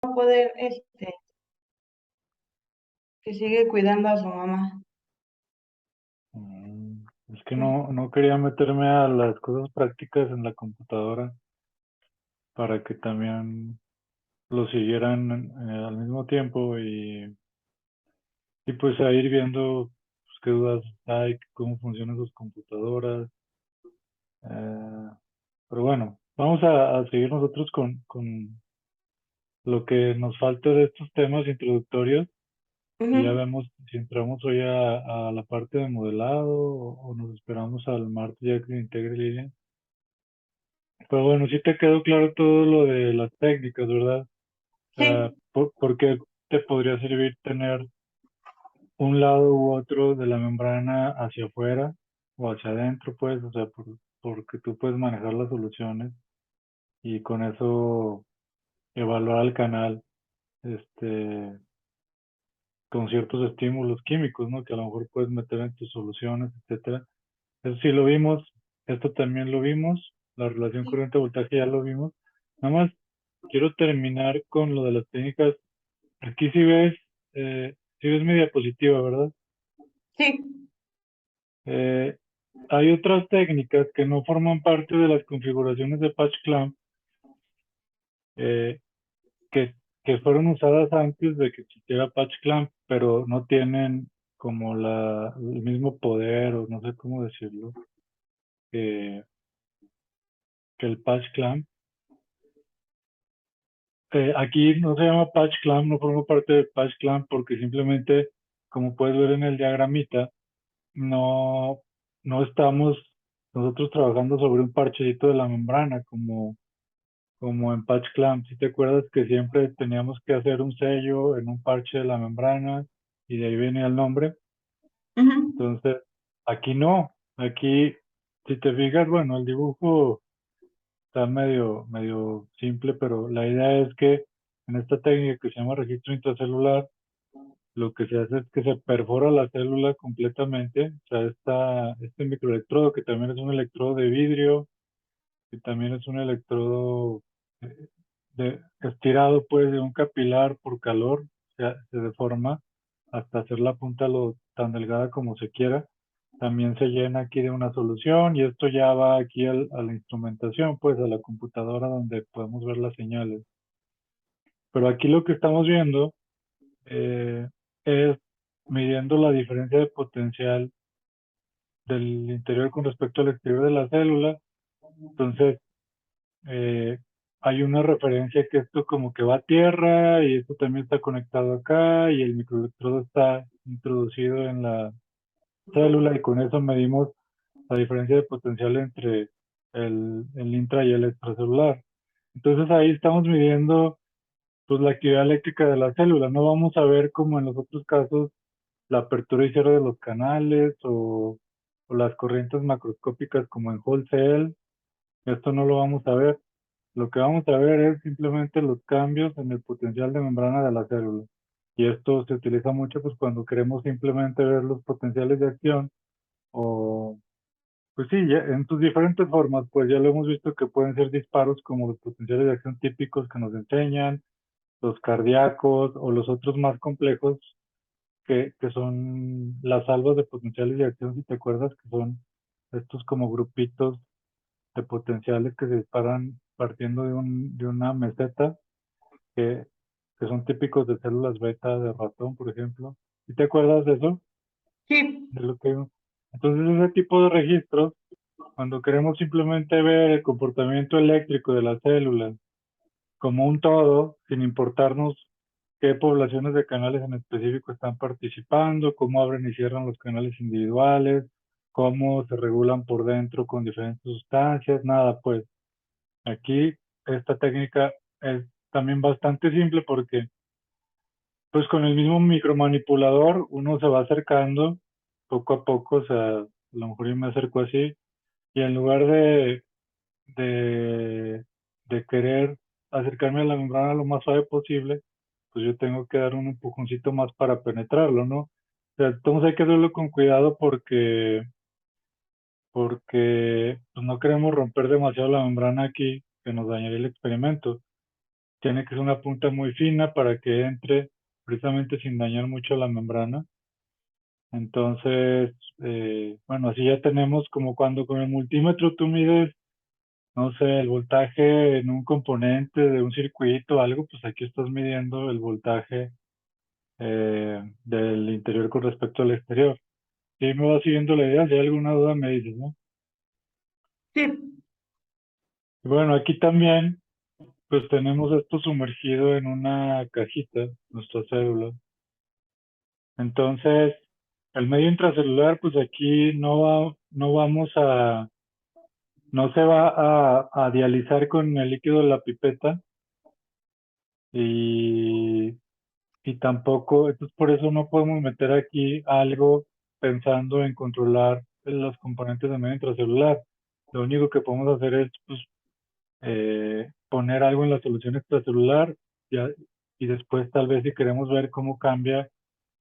va a poder, que sigue cuidando a su mamá. Mm, Es que no quería meterme a las cosas prácticas en la computadora para que también lo siguieran al mismo tiempo y pues a ir viendo pues, qué dudas hay, cómo funcionan sus computadoras. eh, pero bueno, vamos a seguir nosotros con lo que nos falta de estos temas introductorios y ya Ujú. vemos si entramos hoy a la parte de modelado o nos esperamos al martes ya que se integre línea. Pero bueno, sí te quedó claro todo lo de las técnicas, ¿verdad? O sea, Sí, ¿por qué te podría servir tener un lado u otro de la membrana hacia afuera o hacia adentro, pues? O sea, porque tú puedes manejar las soluciones y con eso evaluar al canal, este, con ciertos estímulos químicos, ¿no? Que a lo mejor puedes meter en tus soluciones, etcétera. Eso sí lo vimos, esto también lo vimos, la relación sí, corriente-voltaje ya lo vimos. Nada más quiero terminar con lo de las técnicas. Aquí sí ves mi diapositiva, ¿verdad? sí. Eh, Hay otras técnicas que no forman parte de las configuraciones de Patch Clamp eh, que, que fueron usadas antes de que existiera Patch Clamp, pero no tienen como el mismo poder, o no sé cómo decirlo, que, que el Patch Clamp. Aquí no se llama Patch Clamp, no forma parte de Patch Clamp porque simplemente, como puedes ver en el diagramita, no, no estamos nosotros trabajando sobre un parchecito de la membrana como en Patch Clamp. Si te acuerdas que siempre teníamos que hacer un sello en un parche de la membrana y de ahí venía el nombre. Ujú. Entonces, aquí no. Aquí, si te fijas, bueno, el dibujo está medio simple, pero la idea es que en esta técnica que se llama registro intracelular, lo que se hace es que se perfora la célula completamente. O sea, este microelectrodo, que también es un electrodo de vidrio, que también es un electrodo eh, estirado, pues, de un capilar por calor, se deforma hasta hacer la punta lo tan delgada como se quiera. También se llena aquí de una solución y esto ya va aquí a la instrumentación, pues, a la computadora donde podemos ver las señales. Pero aquí lo que estamos viendo eh, es midiendo la diferencia de potencial del interior con respecto al exterior de la célula. Entonces, eh, hay una referencia que esto como que va a tierra y esto también está conectado acá y el microelectrodo está introducido en la célula y con eso medimos la diferencia de potencial entre el intra y el extracelular. Entonces ahí estamos midiendo pues la actividad eléctrica de la célula. No vamos a ver como en los otros casos la apertura y cierre de los canales o las corrientes macroscópicas como en Whole Cell. Esto no lo vamos a ver. Lo que vamos a ver es simplemente los cambios en el potencial de membrana de la célula. Y esto se utiliza mucho pues cuando queremos simplemente ver los potenciales de acción o pues sí, ya, en sus diferentes formas, pues ya lo hemos visto que pueden ser disparos como los potenciales de acción típicos que nos enseñan, los cardíacos o los otros más complejos que son las salvas de potenciales de acción, si te acuerdas, que son estos como grupitos de potenciales que se disparan partiendo de una meseta que, que son típicos de células beta de ratón, por ejemplo. ¿Sí te acuerdas de eso? Sí, De lo que... Entonces, ese tipo de registros, cuando queremos simplemente ver el comportamiento eléctrico de las células como un todo, sin importarnos qué poblaciones de canales en específico están participando, cómo abren y cierran los canales individuales, cómo se regulan por dentro con diferentes sustancias, nada, pues aquí esta técnica es también bastante simple porque pues con el mismo micromanipulador uno se va acercando poco a poco, o sea, a lo mejor yo me acerco así y en lugar de, de querer acercarme a la membrana lo más suave posible, pues yo tengo que dar un empujoncito más para penetrarlo, ¿no? O sea, entonces hay que hacerlo con cuidado porque pues no queremos romper demasiado la membrana aquí que nos dañaría el experimento. tiene que ser una punta muy fina para que entre precisamente sin dañar mucho la membrana. Entonces, bueno, así ya tenemos como cuando con el multímetro tú mides, no sé, el voltaje en un componente de un circuito o algo, pues aquí estás midiendo el voltaje del interior con respecto al exterior. Si me va siguiendo la idea, si hay alguna duda me dices, ¿no? Sí. Y bueno, aquí también, pues tenemos esto sumergido en una cajita, nuestra célula. Entonces, el medio intracelular, pues aquí no vamos a, no se va a dializar con el líquido de la pipeta y, y tampoco, entonces por eso no podemos meter aquí algo pensando en controlar los componentes del medio intracelular. Lo único que podemos hacer es, pues, poner algo en la solución extracelular ya- y después tal vez si queremos ver cómo cambia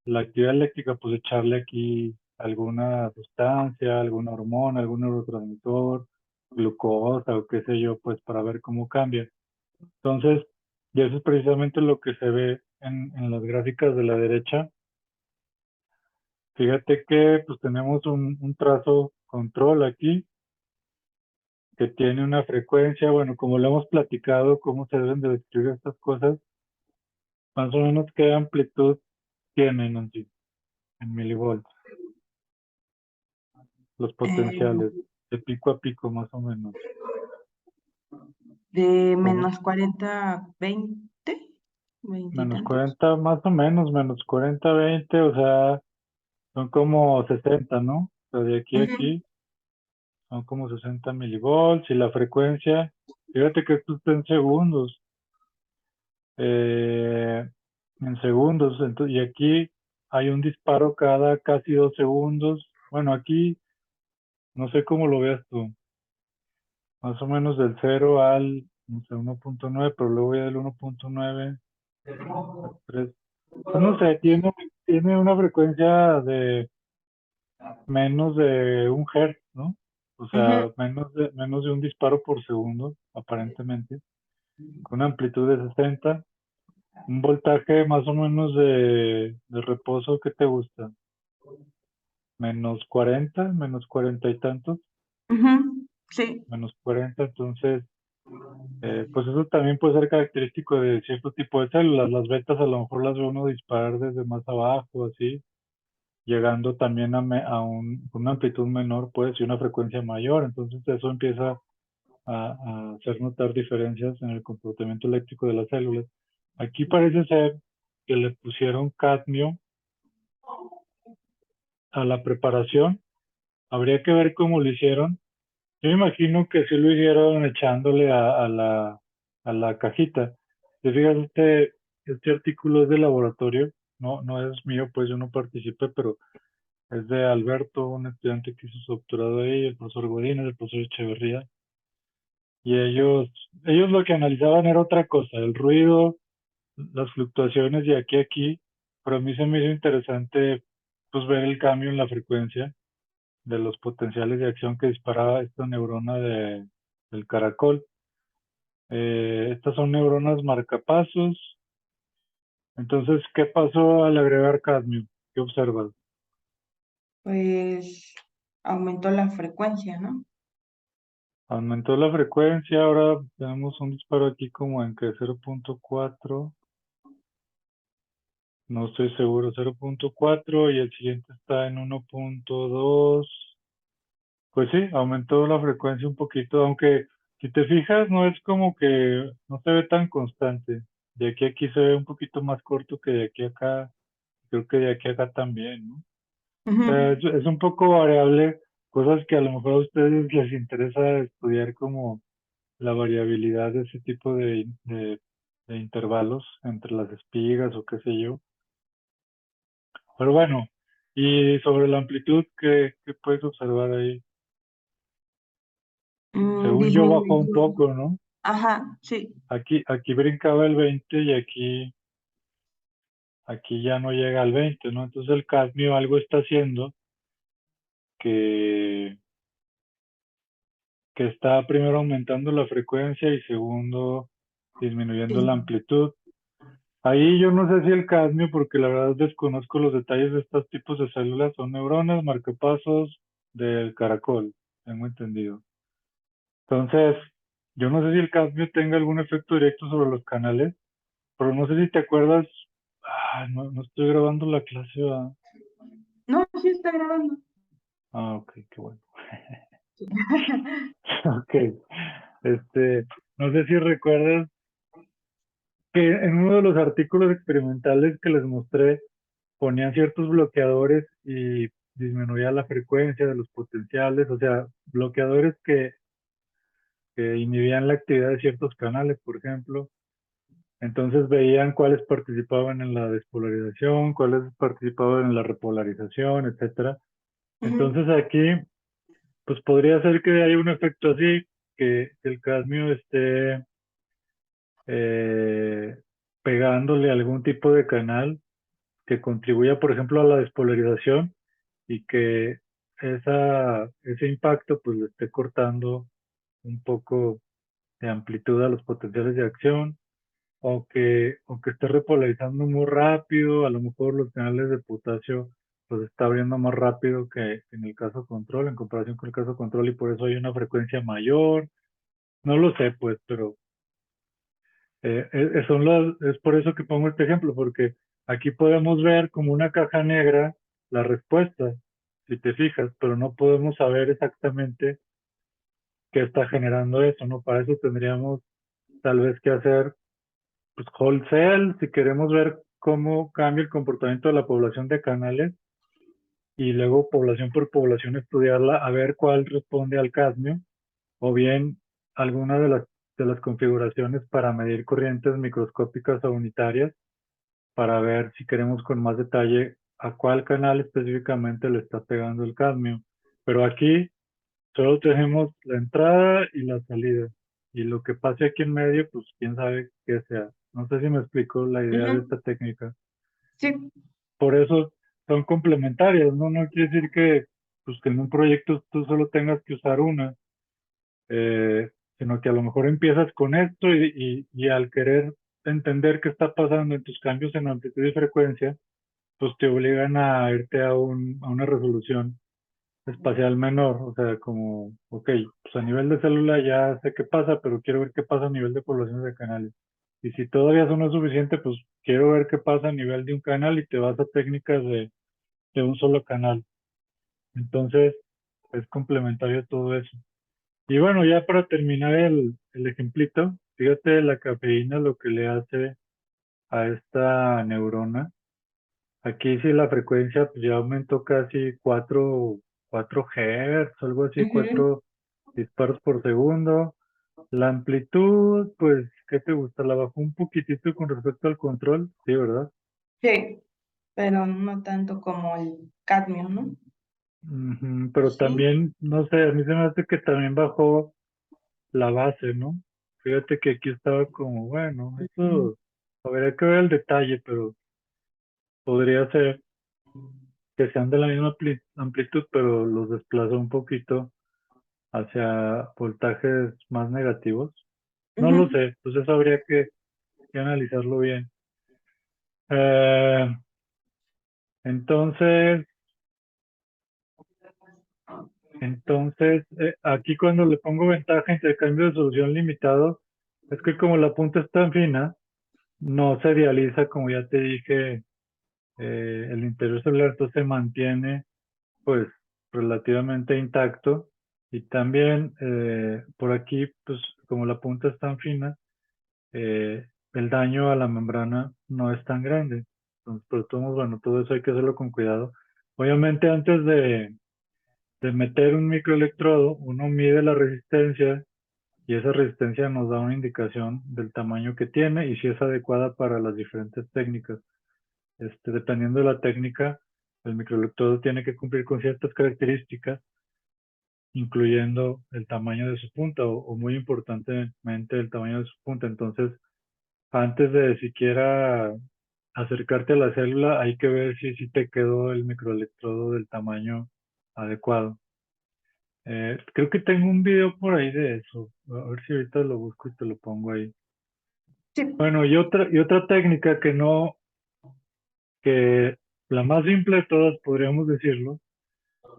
la actividad eléctrica, pues echarle aquí alguna sustancia, alguna hormona, algún neurotransmisor, glucosa o qué sé yo, pues para ver cómo cambia. Entonces, y eso es precisamente lo que se ve en las gráficas de la derecha. Fíjate que pues tenemos un trazo control aquí que tiene una frecuencia, bueno, como lo hemos platicado, cómo se deben de describir estas cosas, más o menos qué amplitud tienen en milivolts, los Eh, potenciales, de pico a pico más o menos. de Como menos 40 20 20 y menos tantos. 40 más o menos, menos 40 20 o sea, son como 60, ¿no? O sea, de aquí a Ujú, aquí son como 60 milivolts y la frecuencia, fíjate que esto está eh, en segundos, y aquí hay un disparo cada casi 2 segundos. Bueno, aquí no sé cómo lo veas tú, más o menos del 0 al, no sé, 1.9, pero luego ya del 1.9 a 3. Pues no sé, tiene una frecuencia de menos de un hertz, ¿no? O ujú, sea, menos de un disparo por segundo, aparentemente, con una amplitud de 60. Un voltaje más o menos de reposo, ¿qué te gusta? Menos 40 y tantos, ujú, sí. -40. Entonces, pues eso también puede ser característico de cierto tipo de células. Las betas a lo mejor las ve uno disparar desde más abajo, así, llegando también una amplitud menor, pues, y una frecuencia mayor. Entonces, eso empieza a hacer notar diferencias en el comportamiento eléctrico de las células. Aquí parece ser que le pusieron cadmio a la preparación. Habría que ver cómo lo hicieron. Yo me imagino que sí lo hicieron echándole a la cajita. Si fíjate, este artículo es de laboratorio, no es mío, pues yo no participé, pero es de Alberto, un estudiante que hizo su doctorado ahí, el profesor Godínez, el profesor Echeverría, y ellos lo que analizaban era otra cosa, el ruido, las fluctuaciones de aquí a aquí, pero a mí se me hizo interesante pues ver el cambio en la frecuencia de los potenciales de acción que disparaba esta neurona del caracol. Estas son neuronas marcapasos. Entonces, ¿qué pasó al agregar cadmio? ¿Qué observas? Pues aumentó la frecuencia, ¿no? Aumentó la frecuencia, ahora tenemos un disparo aquí como en que 0.4, no estoy seguro, 0.4 y el siguiente está en 1.2. Pues sí, aumentó la frecuencia un poquito, aunque si te fijas no es como que no se ve tan constante. De aquí a aquí se ve un poquito más corto que de aquí a acá, creo que de aquí a acá también, ¿no? O Ujú. sea, es un poco variable, cosas que a lo mejor a ustedes les interesa estudiar como la variabilidad de ese tipo de intervalos entre las espigas o qué sé yo. Pero bueno, y sobre la amplitud, ¿qué puedes observar ahí? Según yo bajó un Disminuyó. poco, ¿no? Ajá, sí. Aquí brincaba el 20 y aquí ya no llega al 20, ¿no? Entonces el cadmio algo está haciendo que, que está primero aumentando la frecuencia y segundo, disminuyendo la Sí. amplitud. Ahí yo no sé si el cadmio, porque la verdad desconozco los detalles de estos tipos de células, son neuronas, marcapasos del caracol, tengo entendido. Entonces, yo no sé si el cadmio tenga algún efecto directo sobre los canales, pero no sé si te acuerdas, no estoy grabando la clase, ¿verdad? No, sí está grabando. Ok, qué bueno. Sí. Ok, no sé si recuerdas que en uno de los artículos experimentales que les mostré, ponían ciertos bloqueadores y disminuía la frecuencia de los potenciales, o sea, bloqueadores que inhibían la actividad de ciertos canales, por ejemplo. Entonces veían cuáles participaban en la despolarización, cuáles participaban en la repolarización, etcétera. Ujú, Entonces aquí, pues podría ser que haya un efecto así, que el cadmio esté eh, pegándole algún tipo de canal que contribuya, por ejemplo, a la despolarización y que ese impacto pues le esté cortando un poco de amplitud a los potenciales de acción o que esté repolarizando muy rápido, a lo mejor los canales de potasio pues está abriendo más rápido que en el caso control, en comparación con el caso control y por eso hay una frecuencia mayor. No lo sé pues, pero es por eso que pongo este ejemplo, porque aquí podemos ver como una caja negra la respuesta, si te fijas, pero no podemos saber exactamente qué está generando eso, ¿no? Para eso tendríamos tal vez que hacer pues, wholesale, si queremos ver cómo cambia el comportamiento de la población de canales y luego población por población estudiarla, a ver cuál responde al cadmio, o bien alguna de las configuraciones para medir corrientes microscópicas o unitarias para ver si queremos con más detalle a cuál canal específicamente le está pegando el cadmio. Pero aquí solo tenemos la entrada y la salida. Y lo que pase aquí en medio, pues quién sabe qué sea. No sé si me explico la idea de ujú. esta técnica. Sí. Por eso son complementarias, ¿no? No quiere decir que, pues, que en un proyecto tú solo tengas que usar una, sino que a lo mejor empiezas con esto y al querer entender qué está pasando en tus cambios en amplitud y frecuencia, pues te obligan a irte a una resolución espacial menor, o sea, como, ok, pues a nivel de célula ya sé qué pasa, pero quiero ver qué pasa a nivel de poblaciones de canales. Y si todavía eso no es suficiente, pues quiero ver qué pasa a nivel de un canal y te vas a técnicas de un solo canal. Entonces, es complementario todo eso. Y bueno, ya para terminar el ejemplito, fíjate la cafeína lo que le hace a esta neurona. Aquí sí la frecuencia pues ya aumentó casi 4 Hz, algo así, Ujú. 4 disparos por segundo. La amplitud, pues, ¿qué te gusta? La bajó un poquitito con respecto al control, sí, ¿verdad? Sí, pero no tanto como el cadmio, ¿no? Ujú, ¿O pero sí? también, no sé, a mí se me hace que también bajó la base, ¿no? Fíjate que aquí estaba como, bueno, Ujú. eso habría que ver el detalle, pero podría ser que sean de la misma amplitud, pero los desplazó un poquito hacia voltajes más negativos. No lo Ujú. sé, pues eso habría que analizarlo bien. Eh, entonces, aquí cuando le pongo ventaja intercambio de solución limitado, es que como la punta es tan fina, no se dializa, como ya te dije, el interior celular, entonces se mantiene pues relativamente intacto. Y también por aquí, pues como la punta es tan fina, el daño a la membrana no es tan grande. Entonces, pero todos, bueno, todo eso hay que hacerlo con cuidado. Obviamente antes de meter un microelectrodo, uno mide la resistencia y esa resistencia nos da una indicación del tamaño que tiene y si es adecuada para las diferentes técnicas. Dependiendo de la técnica, el microelectrodo tiene que cumplir con ciertas características, incluyendo el tamaño de su punta o muy importantemente el tamaño de su punta. Entonces, antes de siquiera acercarte a la célula, hay que ver si te quedó el microelectrodo del tamaño adecuado. Creo que tengo un video por ahí de eso. A ver si ahorita lo busco y te lo pongo ahí. Sí. Bueno, y otra técnica que la más simple de todas, podríamos decirlo,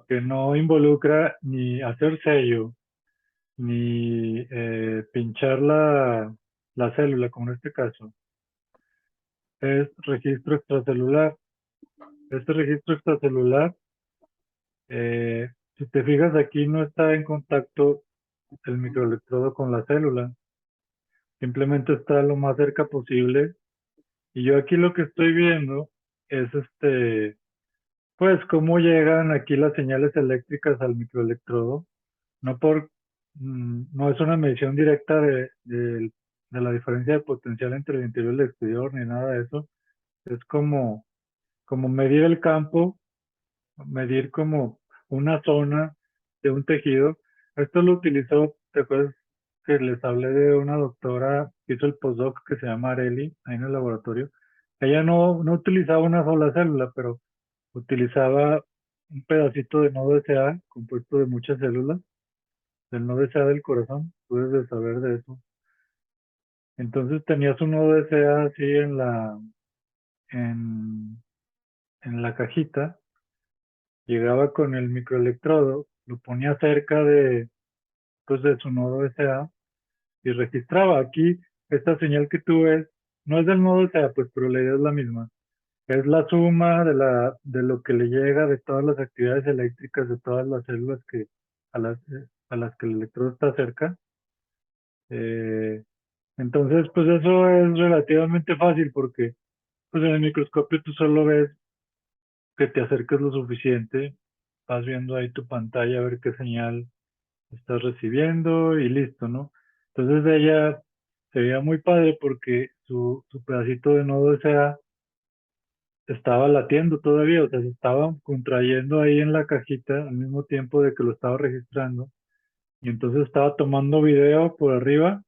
que no involucra ni hacer sello, ni pinchar la célula, como en este caso, es registro extracelular. Este registro extracelular, si te fijas aquí, no está en contacto el microelectrodo con la célula, simplemente está lo más cerca posible. Y yo aquí lo que estoy viendo es pues cómo llegan aquí las señales eléctricas al microelectrodo. No no es una medición directa de la diferencia de potencial entre el interior y el exterior, ni nada de eso. Es como medir el campo, medir como una zona de un tejido. Esto lo utilizó, ¿te acuerdas que les hablé de una doctora que hizo el postdoc que se llama Areli, ahí en el laboratorio? Ella no utilizaba una sola célula, pero utilizaba un pedacito de nodo SA compuesto de muchas células, del nodo SA del corazón, puedes de saber de eso. Entonces tenías un nodo SA así en, en la cajita, llegaba con el microelectrodo, lo ponía cerca pues, de su nodo SA y registraba. Aquí, esta señal que tú ves, no es del nodo SA, pues, pero la idea es la misma. Es la suma de lo que le llega de todas las actividades eléctricas de todas las células a las que el electrodo está cerca. Eh, entonces, pues eso es relativamente fácil porque pues en el microscopio tú solo ves que te acerques lo suficiente, vas viendo ahí tu pantalla a ver qué señal estás recibiendo y listo, ¿no? Entonces ella se veía muy padre porque su pedacito de nodo SA estaba latiendo todavía, o sea, se estaba contrayendo ahí en la cajita al mismo tiempo de que lo estaba registrando. Y entonces estaba tomando video por arriba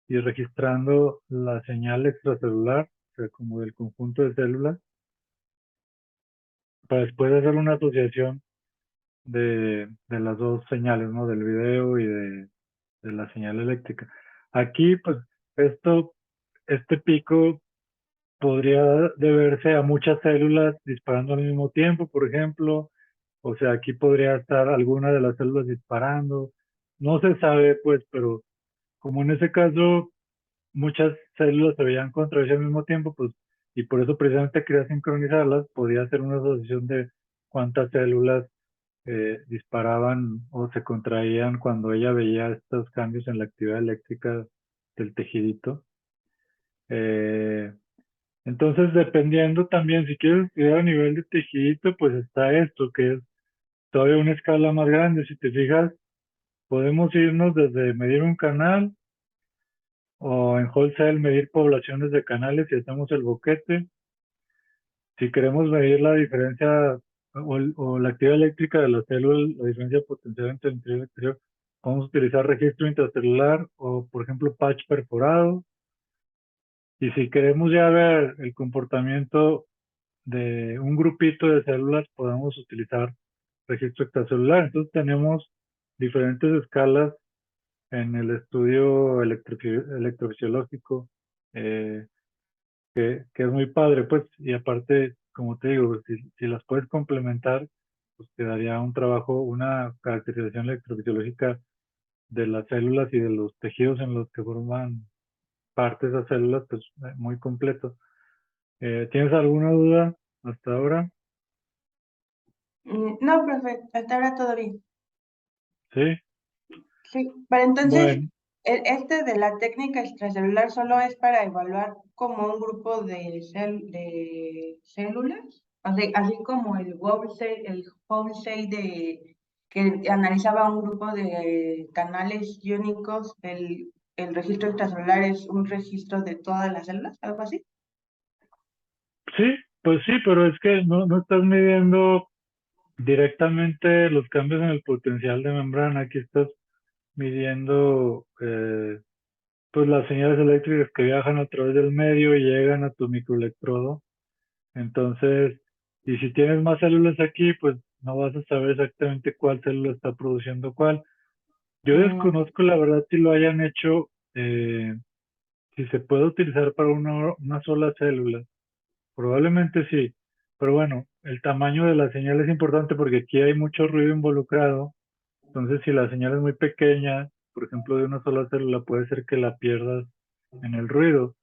y registrando la señal extracelular, o sea, como del conjunto de células, para después hacer una asociación de las dos señales, ¿no? Del video y de la señal eléctrica. Aquí, pues, este pico podría deberse a muchas células disparando al mismo tiempo, por ejemplo. O sea, aquí podría estar alguna de las células disparando. No se sabe, pues, pero como en ese caso muchas células se veían contraerse al mismo tiempo, pues, y por eso precisamente quería sincronizarlas, podía hacer una asociación de cuántas células disparaban o se contraían cuando ella veía estos cambios en la actividad eléctrica del tejidito. Eh, entonces, dependiendo también, si quieres estudiar a nivel de tejidito, pues está esto, que es todavía una escala más grande. Si te fijas, podemos irnos desde medir un canal o en wholesale medir poblaciones de canales y hacemos el boquete. Si queremos medir la diferencia o la actividad eléctrica de las células, la diferencia potencial entre el interior y el exterior, vamos a utilizar registro intracelular o, por ejemplo, patch perforado. Y si queremos ya ver el comportamiento de un grupito de células, podemos utilizar registro extracelular. Entonces tenemos diferentes escalas en el estudio electrofisiológico, eh, que es muy padre, pues, y aparte, como te digo, si las puedes complementar, pues te daría un trabajo, una caracterización electrofisiológica de las células y de los tejidos en los que forman parte de esas células, pues muy completo. ¿Tienes alguna duda hasta ahora? No, profe, hasta ahora todo bien. Sí. Sí, pero entonces, Bueno, este de la técnica extracelular solo es para evaluar como un grupo de células, así como el Wobsey que analizaba un grupo de canales iónicos, el registro extracelular es un registro de todas las células, algo así. sí, pues sí, pero es que no estás midiendo directamente los cambios en el potencial de membrana. Aquí estás midiendo pues las señales eléctricas que viajan a través del medio y llegan a tu microelectrodo. Entonces, y si tienes más células aquí, pues no vas a saber exactamente cuál célula está produciendo cuál. Yo Mm, desconozco la verdad si lo hayan hecho eh, si se puede utilizar para una sola célula, probablemente sí. Pero bueno, el tamaño de la señal es importante porque aquí hay mucho ruido involucrado. Entonces, si la señal es muy pequeña, por ejemplo, de una sola célula, puede ser que la pierdas en el ruido.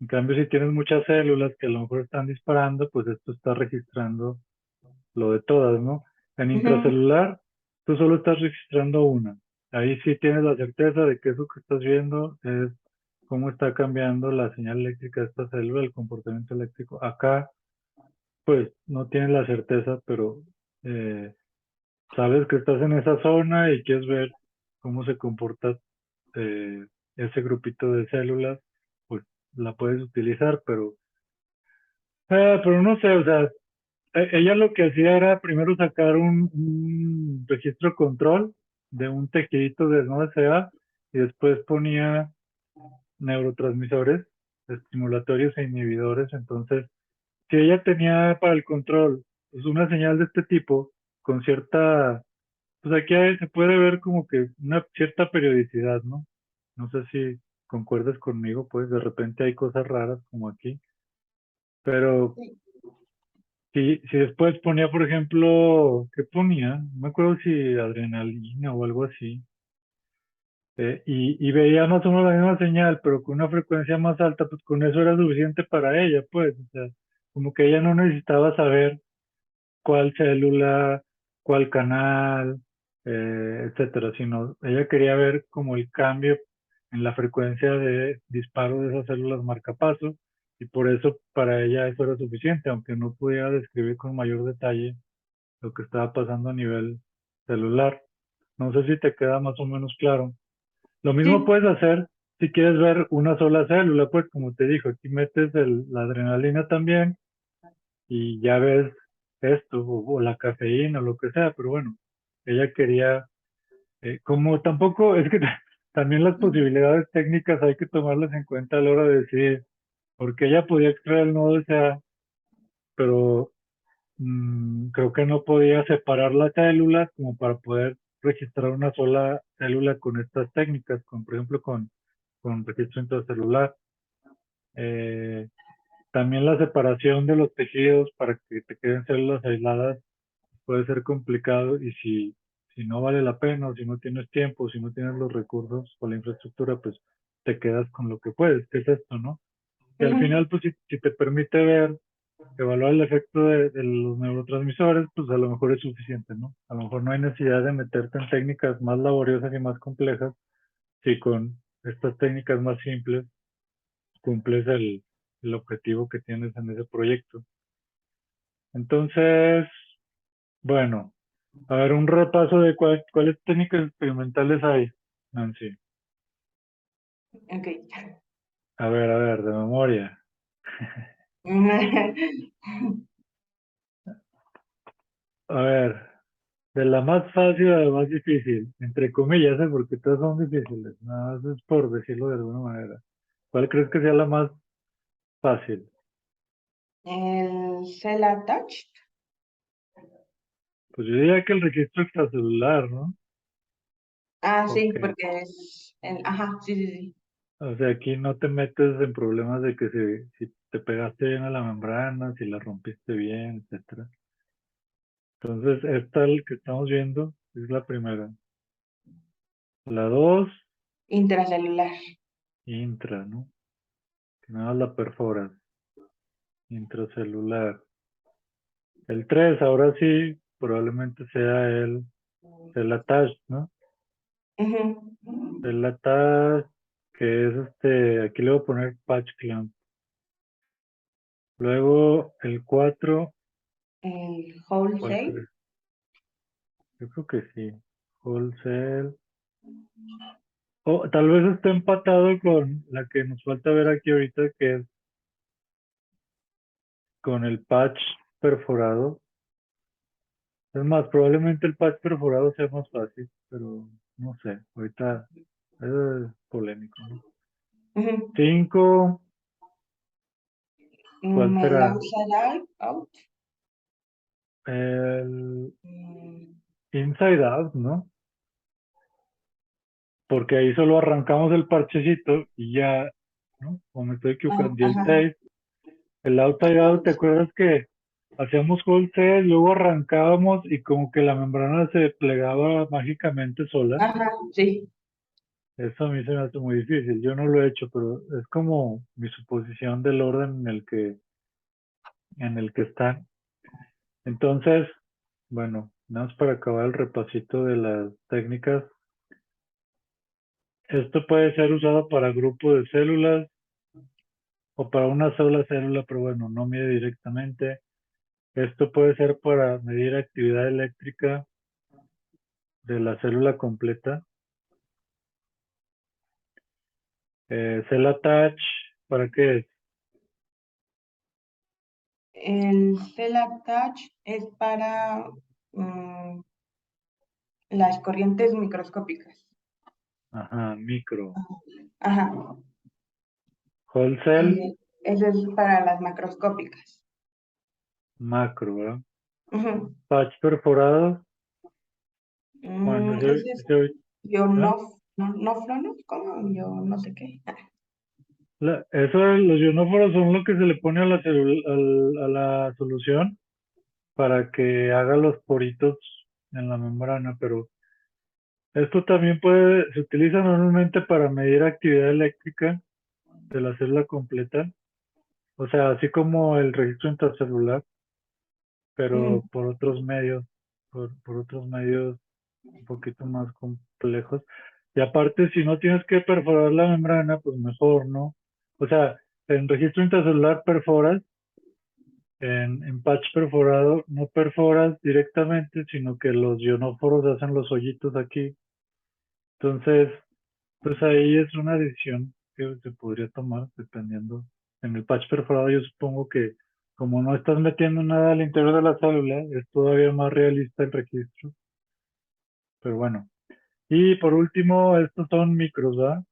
En cambio, si tienes muchas células que a lo mejor están disparando, pues esto está registrando lo de todas, ¿no? En Ujú. intracelular, tú solo estás registrando una. Ahí sí tienes la certeza de que eso que estás viendo es cómo está cambiando la señal eléctrica de esta célula, el comportamiento eléctrico. Acá, pues, no tienes la certeza, pero eh, sabes que estás en esa zona y quieres ver cómo se comporta eh, ese grupito de células, pues la puedes utilizar, pero no sé, o sea, ella lo que hacía era primero sacar un registro control de un tejidito de no desea y después ponía neurotransmisores estimulatorios e inhibidores. Entonces, si ella tenía para el control pues, una señal de este tipo con cierta, pues aquí se puede ver como que una cierta periodicidad, ¿no? No sé si concuerdas conmigo, pues de repente hay cosas raras como aquí, pero Sí. si después ponía, por ejemplo, ¿qué ponía? No me acuerdo si adrenalina o algo así. Y veía más o menos la misma señal, pero con una frecuencia más alta, pues con eso era suficiente para ella, pues. O sea, como que ella no necesitaba saber cuál célula, cuál canal, etcétera, sino ella quería ver como el cambio en la frecuencia de disparo de esas células marcapaso, y por eso para ella eso era suficiente, aunque no pudiera describir con mayor detalle lo que estaba pasando a nivel celular. No sé si te queda más o menos claro. Lo mismo Sí. puedes hacer si quieres ver una sola célula, pues como te dijo, aquí metes la adrenalina también y ya ves esto, o la cafeína, o lo que sea, pero bueno, ella quería, como tampoco, es que también las posibilidades técnicas hay que tomarlas en cuenta a la hora de decidir, porque ella podía extraer el nodo SA, pero creo que no podía separar las células como para poder registrar una sola célula con estas técnicas, por ejemplo, con registro intracelular. Eh, También la separación de los tejidos para que te queden células aisladas puede ser complicado y si no vale la pena o si no tienes tiempo, si no tienes los recursos o la infraestructura, pues te quedas con lo que puedes, que es esto, ¿no? Y al Ujú. final, pues si te permite ver, evaluar el efecto de los neurotransmisores, pues a lo mejor es suficiente, ¿no? A lo mejor no hay necesidad de meterte en técnicas más laboriosas y más complejas, si con estas técnicas más simples cumples el objetivo que tienes en ese proyecto. Entonces, bueno, a ver, un repaso de cuáles técnicas experimentales hay, Nancy. Ok. A ver, de memoria. A ver, de la más fácil a la más difícil, entre comillas, porque todas son difíciles, nada más es por decirlo de alguna manera. ¿Cuál crees que sea la más fácil? El Cell Attached. Pues yo diría que el registro extracelular, ¿no? Ah, sí, Porque, porque es ajá, sí, sí, sí. o sea, aquí no te metes en problemas de que si te pegaste bien a la membrana, si la rompiste bien, etcétera. Entonces, esta el que estamos viendo es la primera. La dos, Intracelular. intra, ¿no? Que nada más la perforas, intracelular. El tres, ahora sí, probablemente sea el attach, ¿no? Ujú. El attach, que es aquí le voy a poner patch clamp. Luego el 4, El ¿cuál Wholesale. crees? Yo creo que sí. Wholesale. O tal vez esté empatado con la que nos falta ver aquí ahorita, que es con el patch perforado. Es más, probablemente el patch perforado sea más fácil, pero no sé, ahorita es polémico, ¿no? Ujú. 5, ¿cuál El será? Outside Out. El Mm, inside out, ¿no? Porque ahí solo arrancamos el parchecito y ya ¿no? O me estoy equivocando. Y el Ajá, 6, el outside out, ¿te acuerdas que hacíamos wholesale, luego arrancábamos y como que la membrana se plegaba mágicamente sola? ajá, sí. Eso a mí se me hace muy difícil. Yo no lo he hecho, pero es como mi suposición del orden en el que están. Entonces, bueno, nada más para acabar el repasito de las técnicas. Esto puede ser usado para grupo de células o para una sola célula, pero bueno, no mide directamente. Esto puede ser para medir actividad eléctrica de la célula completa. Cell attach, ¿para qué es? El cell attach es para las corrientes microscópicas. Ajá, micro. Ajá. Whole cell, Eso es para las macroscópicas. macro, ¿verdad? Ujú. Patch perforado, bueno, Ese es yo ¿eh? no flono, ¿cómo? Yo no sé qué. Eso de los ionóforos son lo que se le pone a a la solución para que haga los poritos en la membrana, pero esto también se utiliza normalmente para medir actividad eléctrica de la célula completa, o sea, así como el registro intracelular, pero Ujú. por otros medios, por otros medios un poquito más complejos. Y aparte, si no tienes que perforar la membrana, pues mejor, ¿no? O sea, en registro intracelular perforas, en patch perforado no perforas directamente, sino que los ionóforos hacen los hoyitos aquí. Entonces, pues ahí es una decisión que se podría tomar dependiendo. En el patch perforado yo supongo que como no estás metiendo nada al interior de la célula, es todavía más realista el registro. Pero bueno. Y por último, estos son micros, ¿verdad?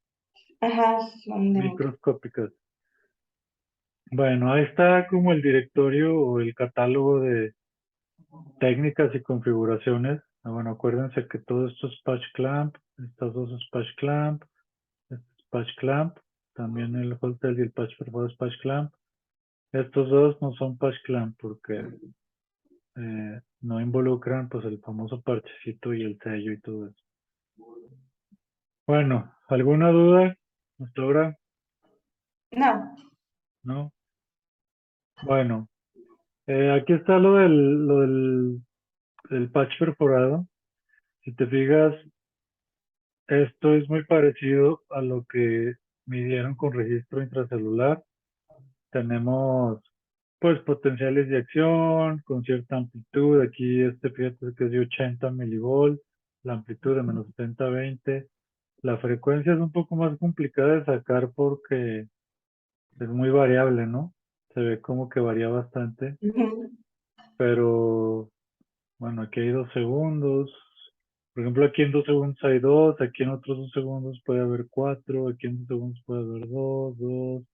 Ajá, son de micro. Microscópicas. Bueno, ahí está como el directorio o el catálogo de técnicas y configuraciones. Bueno, acuérdense que todo esto es patch clamp, estas dos es patch clamp, este es patch clamp, también el wholesale y el patch perforado es patch clamp. Estos dos no son patch clamp porque no involucran pues el famoso parchecito y el sello y todo eso. Bueno, ¿alguna duda hasta ahora? No. ¿No? Bueno, aquí está el patch perforado. Si te fijas, esto es muy parecido a lo que midieron con registro intracelular. Tenemos pues potenciales de acción con cierta amplitud. Aquí fíjate que es de 80 milivolts, la amplitud de menos 70 a 20. La frecuencia es un poco más complicada de sacar porque es muy variable, ¿no? Se ve como que varía bastante, Ujú. pero bueno, aquí hay 2 segundos. Por ejemplo, aquí en 2 segundos hay dos, aquí en otros 2 segundos puede haber cuatro, aquí en 2 segundos puede haber dos,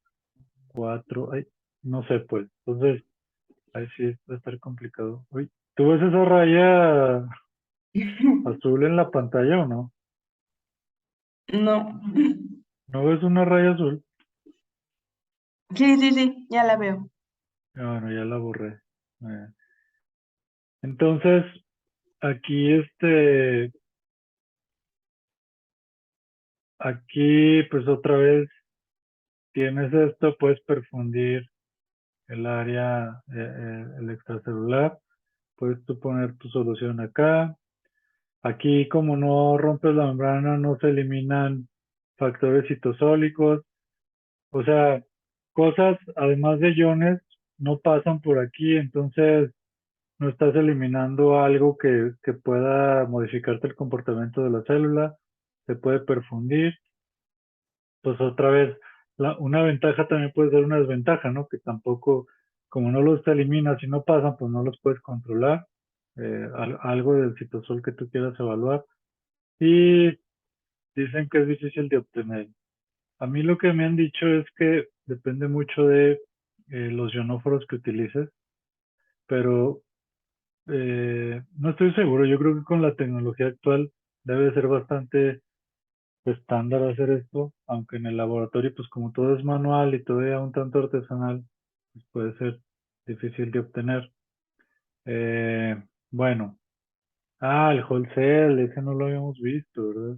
cuatro. Ay, no sé, pues. Entonces, ahí sí va a estar complicado. Uy, ¿tú ves esa raya azul en la pantalla o no? No. ¿No ves una raya azul? Sí, sí, sí, ya la veo. Bueno, ya la borré. Eh, Entonces, aquí aquí pues otra vez tienes esto, puedes perfundir el área, el extracelular. Puedes tú poner tu solución acá. Aquí, como no rompes la membrana, no se eliminan factores citosólicos. O sea, cosas, además de iones, no pasan por aquí. Entonces, no estás eliminando algo que pueda modificarte el comportamiento de la célula. Se puede perfundir. Pues otra vez, una ventaja también puede ser una desventaja, ¿no? Que tampoco, como no los eliminas y no pasan, pues no los puedes controlar. Algo del citosol que tú quieras evaluar. Y dicen que es difícil de obtener. A mí lo que me han dicho es que depende mucho de los ionóforos que utilices, pero no estoy seguro. Yo creo que con la tecnología actual debe ser bastante estándar hacer esto, aunque en el laboratorio, pues como todo es manual y todavía un tanto artesanal, pues puede ser difícil de obtener. Eh, bueno, el wholesale, ese no lo habíamos visto, ¿verdad?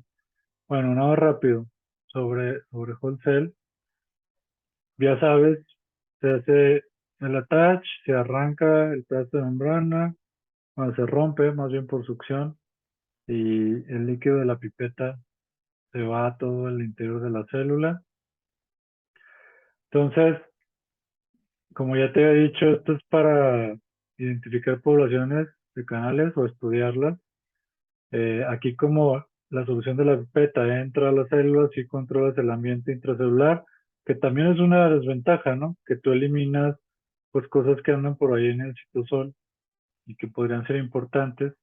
Bueno, nada más rápido sobre wholesale. Ya sabes, se hace el attach, se arranca el pedazo de membrana, bueno, se rompe más bien por succión y el líquido de la pipeta se va a todo el interior de la célula. Entonces, como ya te había dicho, esto es para identificar poblaciones de canales o estudiarlas. Aquí como la solución de la pipeta entra a las células y controlas el ambiente intracelular, que también es una desventaja, ¿no? Que tú eliminas pues cosas que andan por ahí en el citosol y que podrían ser importantes.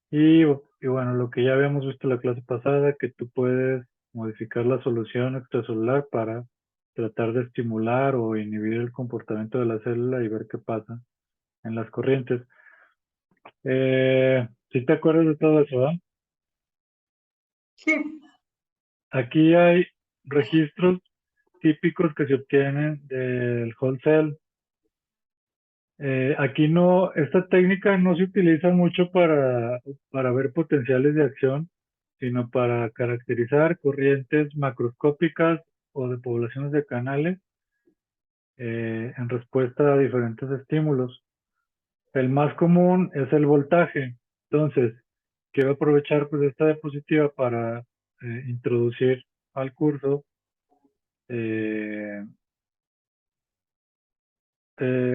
Y bueno, lo que ya habíamos visto en la clase pasada, que tú puedes modificar la solución extracelular para tratar de estimular o inhibir el comportamiento de la célula y ver qué pasa en las corrientes. ¿Sí te acuerdas de todo eso, ah? Sí. Aquí hay registros típicos que se obtienen del wholesale. Aquí no, esta técnica no se utiliza mucho para ver potenciales de acción, sino para caracterizar corrientes macroscópicas o de poblaciones de canales en respuesta a diferentes estímulos. El más común es el voltaje. Entonces, quiero aprovechar pues esta diapositiva para introducir al curso eh,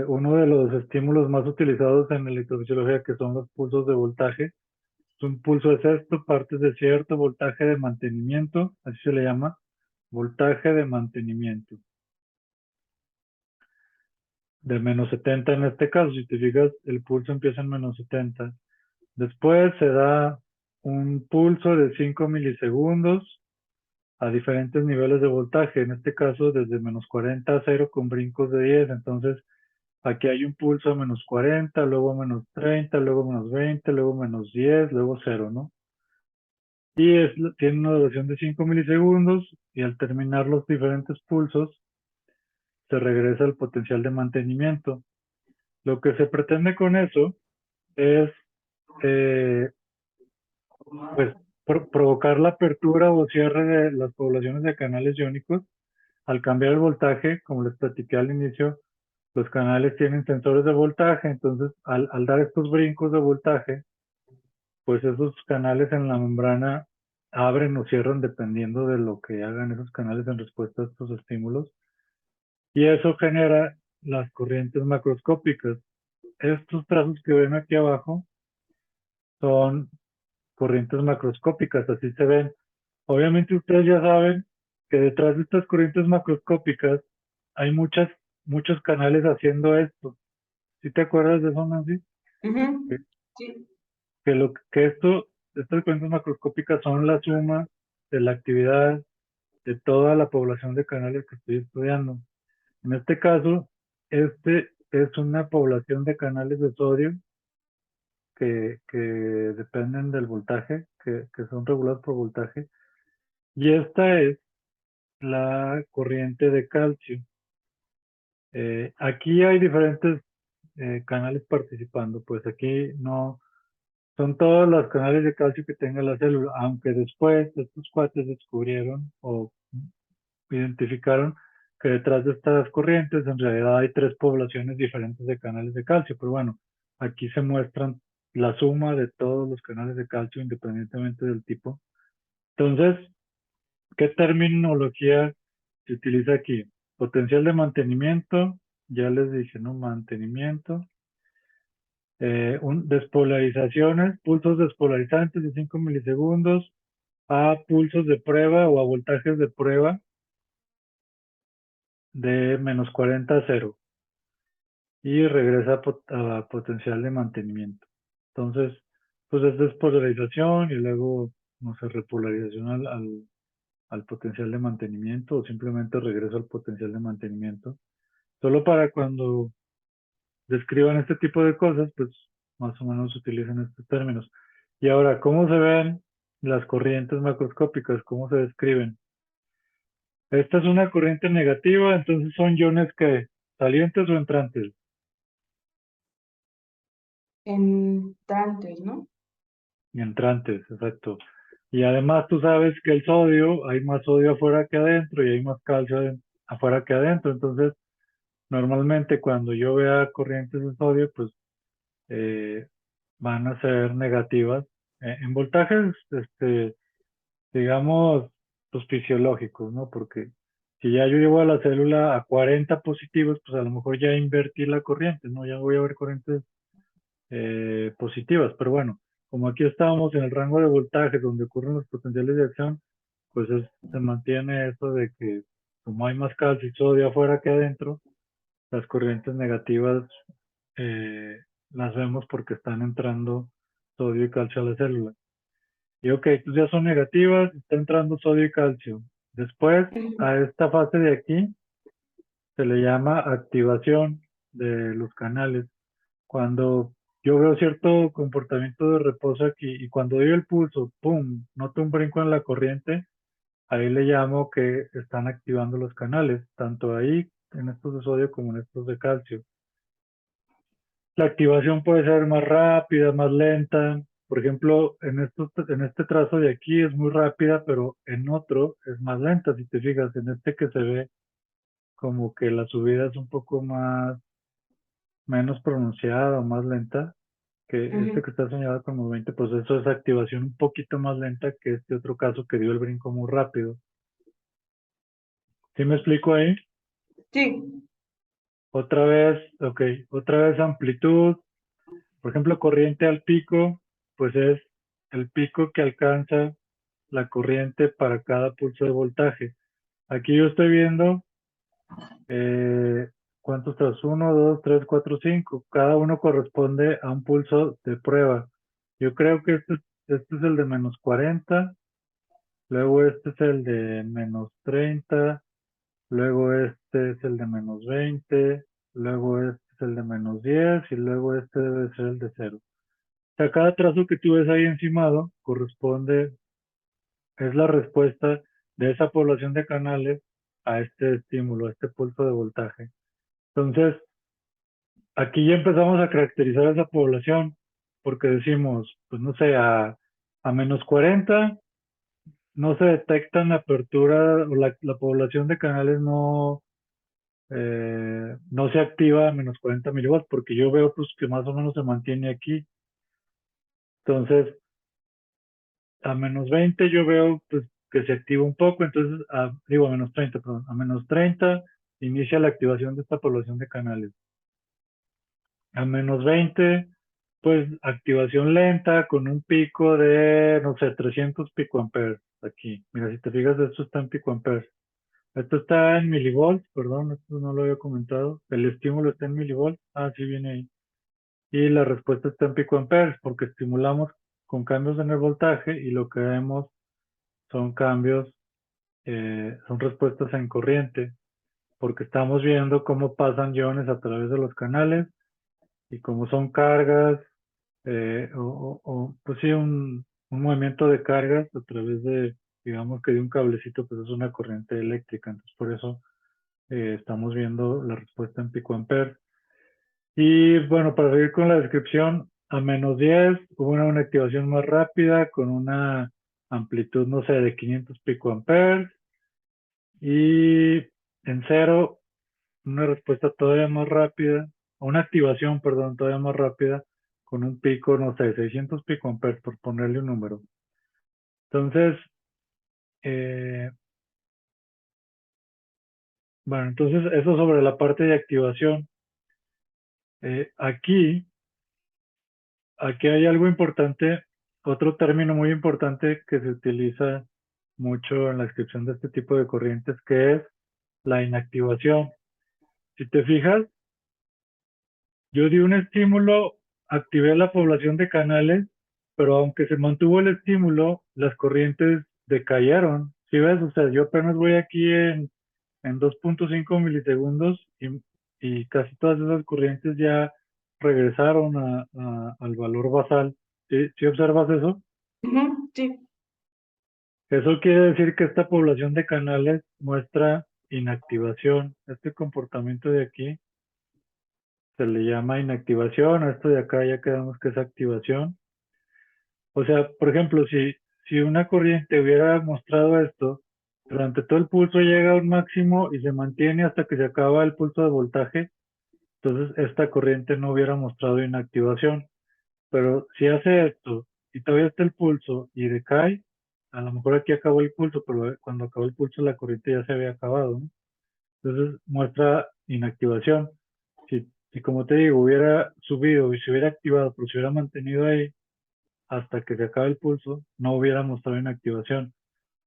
uno de los estímulos más utilizados en electrofisiología, que son los pulsos de voltaje. Un pulso es esto, partes de cierto voltaje de mantenimiento, así se le llama, voltaje de mantenimiento, de -70 en este caso. Si te fijas, el pulso empieza en -70. Después se da un pulso de 5 milisegundos a diferentes niveles de voltaje, en este caso desde -40 a 0 con brincos de 10. Entonces, aquí hay un pulso a -40, luego a -30, luego a -20, luego -10, luego 0, ¿no? Y tiene una duración de 5 milisegundos y al terminar los diferentes pulsos se regresa al potencial de mantenimiento. Lo que se pretende con eso es eh, pues provocar la apertura o cierre de las poblaciones de canales iónicos. Al cambiar el voltaje, como les platiqué al inicio, los canales tienen sensores de voltaje, entonces al dar estos brincos de voltaje, pues esos canales en la membrana abren o cierran dependiendo de lo que hagan esos canales en respuesta a estos estímulos. Y eso genera las corrientes macroscópicas. Estos trazos que ven aquí abajo son corrientes macroscópicas, así se ven. Obviamente ustedes ya saben que detrás de estas corrientes macroscópicas hay muchos canales haciendo esto. ¿Sí te acuerdas de eso, Nancy? Ujú. Que, Sí. estas corrientes macroscópicas son la suma de la actividad de toda la población de canales que estoy estudiando. En este caso, este es una población de canales de sodio que dependen del voltaje, que son regulados por voltaje, y esta es la corriente de calcio. Aquí hay diferentes canales participando, pues aquí no son todos los canales de calcio que tenga la célula, aunque después estos cuates descubrieron o identificaron que detrás de estas corrientes en realidad hay tres poblaciones diferentes de canales de calcio, pero bueno, aquí se muestran la suma de todos los canales de calcio independientemente del tipo. Entonces, ¿qué terminología se utiliza aquí? Potencial de mantenimiento, ya les dije, ¿no? Mantenimiento. Despolarizaciones, pulsos despolarizantes de 5 milisegundos a pulsos de prueba o a voltajes de prueba de -40 a 0 y regresa a potencial de mantenimiento. Entonces, pues es despolarización y luego, no sé, repolarización al potencial de mantenimiento o simplemente regreso al potencial de mantenimiento. Solo para cuando describan este tipo de cosas, pues más o menos utilizan estos términos. Y ahora, ¿cómo se ven las corrientes macroscópicas, ¿cómo se describen? Esta es una corriente negativa, entonces son iones que salientes o entrantes. Entrantes, ¿no? Y entrantes, exacto. Y además tú sabes que el sodio, hay más sodio afuera que adentro y hay más calcio afuera que adentro. Entonces, normalmente cuando yo vea corrientes de sodio, pues eh, van a ser negativas en voltajes, digamos, pues fisiológicos, ¿no? Porque si ya yo llevo a la célula a 40 positivos, pues a lo mejor ya invertí la corriente, ¿no? Ya voy a ver corrientes positivas, pero bueno, como aquí estábamos en el rango de voltaje donde ocurren los potenciales de acción, pues se mantiene eso de que como hay más calcio y sodio afuera que adentro, las corrientes negativas eh, las vemos porque están entrando sodio y calcio a la célula. Y ok, pues ya son negativas, está entrando sodio y calcio. Después, Ujú. a esta fase de aquí se le llama activación de los canales. Cuando yo veo cierto comportamiento de reposo aquí y cuando doy el pulso, ¡pum!, noto un brinco en la corriente, ahí le llamo que están activando los canales, tanto ahí en estos de sodio como en estos de calcio. La activación puede ser más rápida, más lenta. Por ejemplo, en este trazo de aquí es muy rápida, pero en otro es más lenta. Si te fijas, en este que se ve como que la subida es un poco menos pronunciada o más lenta, que este Ujú. que está señalado como 20 procesos es activación un poquito más lenta que este otro caso que dio el brinco muy rápido. ¿Sí me explico ahí? Sí. Otra vez, ok, otra vez amplitud. Por ejemplo, corriente al pico, pues es el pico que alcanza la corriente para cada pulso de voltaje. Aquí yo estoy viendo eh, cuántos tras 1, 2, 3, 4, 5. Cada uno corresponde a un pulso de prueba. Yo creo que este es el de -40, luego este es el de -30, luego este es el de -20, luego este es el de -10 y luego este debe ser el de 0. O sea, cada trazo que tú ves ahí encimado corresponde, es la respuesta de esa población de canales a este estímulo, a este pulso de voltaje. Entonces, aquí ya empezamos a caracterizar esa población, porque decimos, pues no sé, a -40 no se detectan apertura, o la población de canales no se activa a -40 milivolts, porque yo veo pues que más o menos se mantiene aquí. Entonces, a -20 yo veo pues que se activa un poco, entonces digo a -30, perdón, a -30 inicia la activación de esta población de canales. A -20 pues activación lenta con un pico de, no sé, 300 picoamperes aquí. Mira, si te fijas, esto está en picoamperes. Esto está en milivolts, perdón, esto no lo había comentado. El estímulo está en milivolts, sí viene ahí. Y la respuesta está en picoamperes porque estimulamos con cambios en el voltaje y lo que vemos son cambios, son respuestas en corriente, porque estamos viendo cómo pasan iones a través de los canales y cómo son cargas, pues sí, un movimiento de cargas a través de, digamos que de un cablecito, pues es una corriente eléctrica. Entonces, por eso estamos viendo la respuesta en picoamperes. Y bueno, para seguir con la descripción, a -10 hubo una activación más rápida con una amplitud, no sé, de 500 picoamperes. Y en 0, una respuesta todavía más rápida, una activación, perdón, todavía más rápida, con un pico, no sé, 600 picoamperes, por ponerle un número. Entonces, eh, bueno, entonces eso sobre la parte de activación. Aquí hay algo importante, otro término muy importante que se utiliza mucho en la descripción de este tipo de corrientes, que es la inactivación. Si te fijas, yo di un estímulo, activé la población de canales, pero aunque se mantuvo el estímulo, las corrientes decayeron. ¿Sí ves? O sea, yo apenas voy aquí en 2.5 milisegundos y casi todas esas corrientes ya regresaron al valor basal. ¿Sí, sí observas eso? Ujú. Sí. Eso quiere decir que esta población de canales muestra inactivación. Este comportamiento de aquí se le llama inactivación, a esto de acá ya quedamos que es activación. O sea, por ejemplo, si una corriente hubiera mostrado esto, durante todo el pulso llega a un máximo y se mantiene hasta que se acaba el pulso de voltaje, entonces esta corriente no hubiera mostrado inactivación. Pero si hace esto y todavía está el pulso y decae, a lo mejor aquí acabó el pulso, pero cuando acabó el pulso la corriente ya se había acabado, ¿no? Entonces muestra inactivación. Si como te digo, hubiera subido y se hubiera activado, pero se hubiera mantenido ahí hasta que se acabe el pulso, no hubiera mostrado inactivación.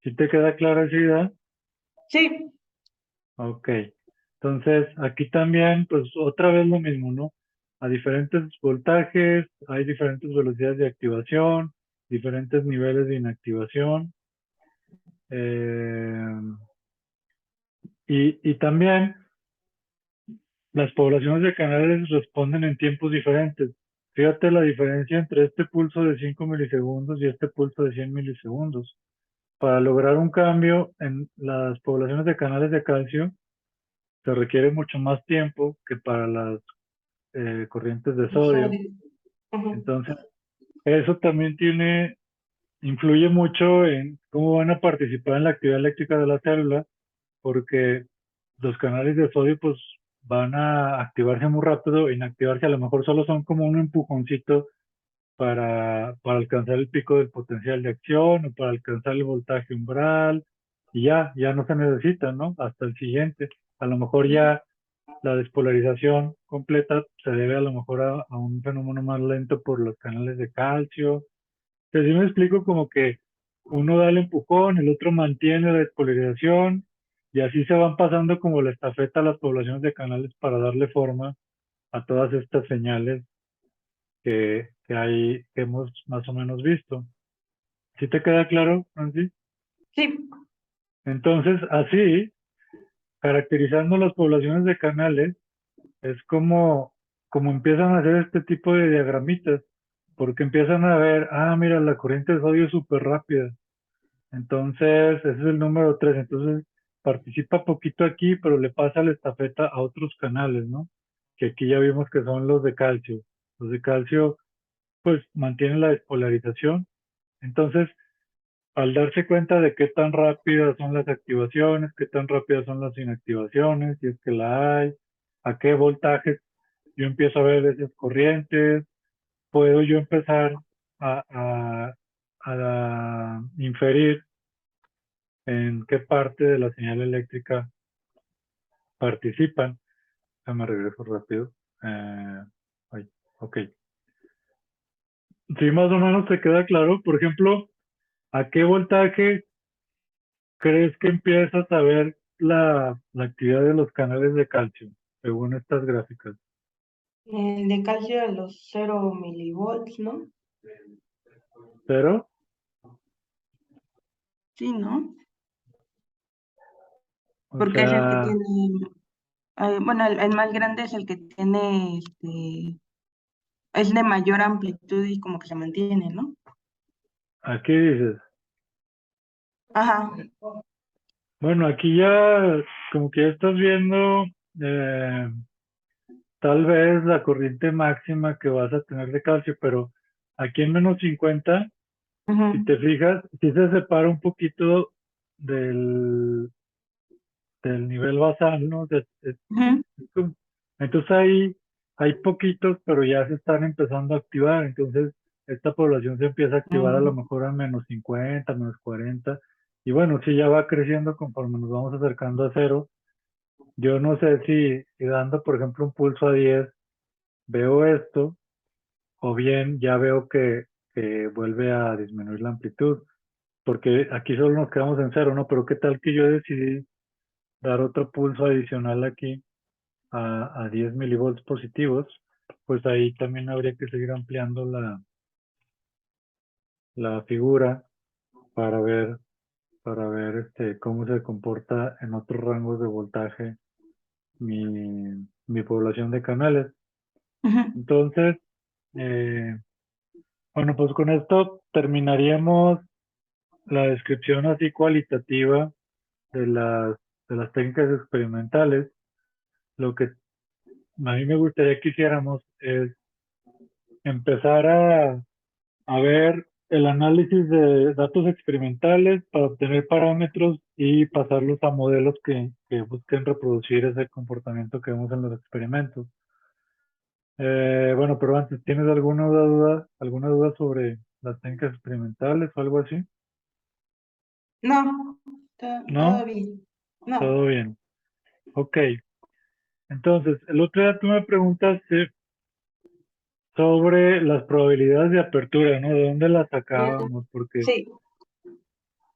¿Si te queda clara esa idea? Sí, Ok. Entonces, aquí también, pues otra vez lo mismo, ¿no? A diferentes voltajes, hay diferentes velocidades de activación, diferentes niveles de inactivación. eh, y también las poblaciones de canales responden en tiempos diferentes. Fíjate la diferencia entre este pulso de 5 milisegundos y este pulso de 100 milisegundos. Para lograr un cambio en las poblaciones de canales de calcio, se requiere mucho más tiempo que para las corrientes de sodio. sodio. Ujú. Entonces, eso también influye mucho en cómo van a participar en la actividad eléctrica de la célula, porque los canales de sodio pues van a activarse muy rápido e inactivarse a lo mejor solo son como un empujoncito para alcanzar el pico del potencial de acción o para alcanzar el voltaje umbral y ya no se necesita, ¿no? Hasta el siguiente. A lo mejor ya la despolarización completa se debe a lo mejor a un fenómeno más lento por los canales de calcio. Pero si me explico como que uno da el empujón, el otro mantiene la despolarización y así se van pasando como la estafeta a las poblaciones de canales para darle forma a todas estas señales que hemos más o menos visto. ¿Sí te queda claro, Francis? Sí. Entonces, así, caracterizando las poblaciones de canales, es como empiezan a hacer este tipo de diagramitas, porque empiezan a ver, mira, la corriente de sodio es súper rápida. Entonces, ese es el número 3. Entonces, participa poquito aquí, pero le pasa la estafeta a otros canales, ¿no? Que aquí ya vimos que son los de calcio. Los de calcio, pues, mantienen la despolarización. Entonces, al darse cuenta de qué tan rápidas son las activaciones, qué tan rápidas son las inactivaciones, si es que la hay, a qué voltajes yo empiezo a ver esas corrientes, puedo yo empezar a, a, a inferir en qué parte de la señal eléctrica participan. Me regreso rápido. Ay, ok. Si más o menos te queda claro, por ejemplo, ¿a qué voltaje crees que empiezas a ver la actividad de los canales de calcio, según estas gráficas? El de calcio a los 0 milivolts, ¿no? ¿Cero? Sí, ¿no? O Porque es el que sea, tiene, bueno, el más grande es el que tiene, es de mayor amplitud y como que se mantiene, ¿no? aquí dices. Ajá. Bueno, aquí ya como que ya estás viendo eh, tal vez la corriente máxima que vas a tener de calcio, pero aquí en -50, si Ujú, te fijas, sí se separa un poquito del, del nivel basal, ¿no? ujú. Entonces hay poquitos, pero ya se están empezando a activar, entonces esta población se empieza a activar a lo Mm, mejor a -50, -40, y bueno, si ya va creciendo conforme nos vamos acercando a cero. Yo no sé si dando, por ejemplo, un pulso a 10 veo esto, o bien ya veo que vuelve a disminuir la amplitud, porque aquí solo nos quedamos en cero, ¿no? Pero qué tal que yo decidí dar otro pulso adicional aquí a 10 milivolts positivos, pues ahí también habría que seguir ampliando la figura para ver, para ver cómo se comporta en otros rangos de voltaje mi, mi población de canales. ujú. la descripción así cualitativa de las técnicas experimentales. Lo que a mí me gustaría que hiciéramos es empezar a ver el análisis de datos experimentales para obtener parámetros y pasarlos a modelos que busquen reproducir ese comportamiento que vemos en los experimentos. Bueno, pero antes, ¿tienes alguna duda sobre las técnicas experimentales o algo así? No, todo ¿No? bien. No. Todo bien. Ok. Entonces, el otro día tú me preguntaste sobre las probabilidades de apertura, ¿no? ¿De dónde las Mm, sacábamos? sí.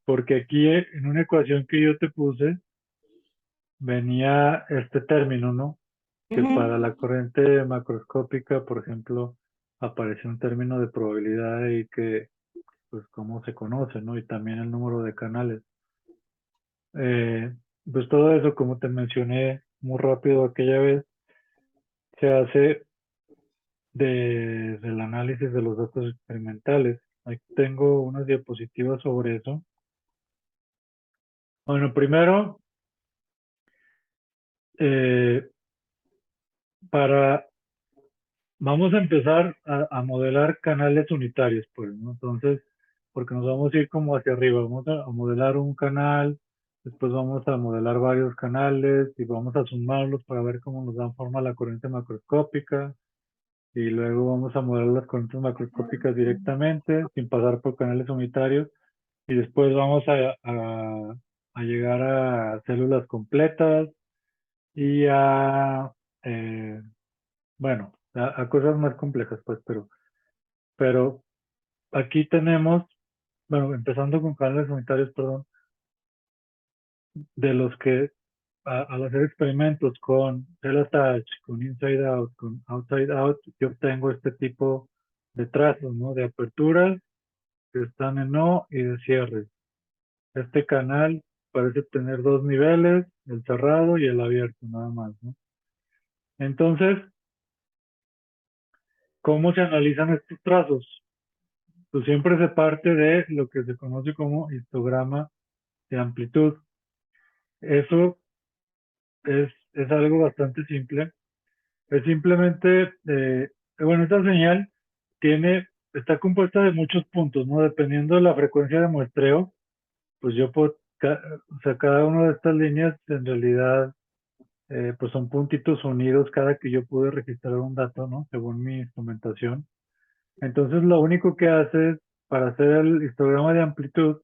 Porque aquí en una ecuación que yo te puse venía este término, ¿no? Que para la Ujú. corriente macroscópica, por ejemplo, aparece un término de probabilidad y que, pues, cómo se conoce, ¿no? Y también el número de canales. Eh, pues todo eso, como te mencioné muy rápido aquella vez, se hace del análisis de los datos experimentales. Aquí tengo unas diapositivas sobre eso. Bueno, primero, eh, para, vamos a empezar a modelar canales unitarios, pues, ¿no? Entonces, porque nos vamos a ir como hacia arriba, vamos a modelar un canal, después vamos a modelar varios canales y vamos a sumarlos para ver cómo nos dan forma la corriente macroscópica y luego vamos a modelar las corrientes macroscópicas directamente sin pasar por canales unitarios y después vamos a llegar a células completas y eh, bueno, a cosas más complejas, pues, pero aquí tenemos, bueno, empezando con canales unitarios, perdón, de los que al hacer experimentos con Cell Attach, con Inside Out, con Outside Out, yo obtengo este tipo de trazos, ¿no? De aperturas que están en O y de cierres. Este canal parece tener dos niveles, el cerrado y el abierto, nada más, ¿no? Entonces, ¿cómo se analizan estos trazos? Pues siempre se parte de lo que se conoce como histograma de amplitud. Eso es algo bastante simple. Es simplemente, bueno, esta señal está compuesta de muchos puntos, ¿no? Dependiendo de la frecuencia de muestreo, pues yo puedo, o sea, cada una de estas líneas en realidad, pues son puntitos unidos cada que yo pude registrar un dato, ¿no? Según mi instrumentación. Entonces, lo único que hace para hacer el histograma de amplitud,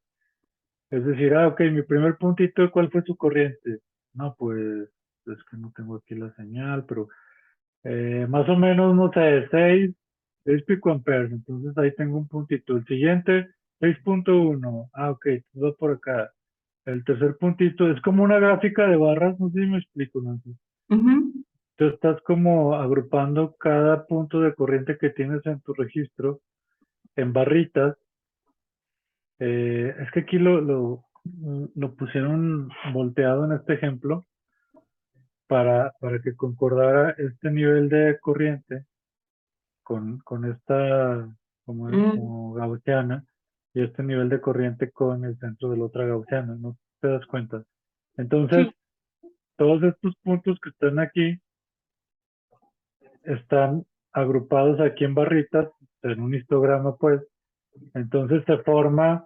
es decir, ok, mi primer puntito, ¿cuál fue su corriente? No, pues, es que no tengo aquí la señal, pero más o menos, no sé, 6 picoamperes, entonces ahí tengo un puntito. El siguiente, 6.1, ok, va por acá. El tercer puntito es como una gráfica de barras, no sé si me explico, Nancy. Ujú. Tú estás como agrupando cada punto de corriente que tienes en tu registro en barritas. Es que aquí lo pusieron volteado en este ejemplo para que concordara este nivel de corriente con esta Mm, como gaussiana y este nivel de corriente con el centro de la otra gaussiana, ¿no te das cuenta? Entonces, sí. todos estos puntos que están aquí están agrupados aquí en barritas, en un histograma, pues, entonces se forma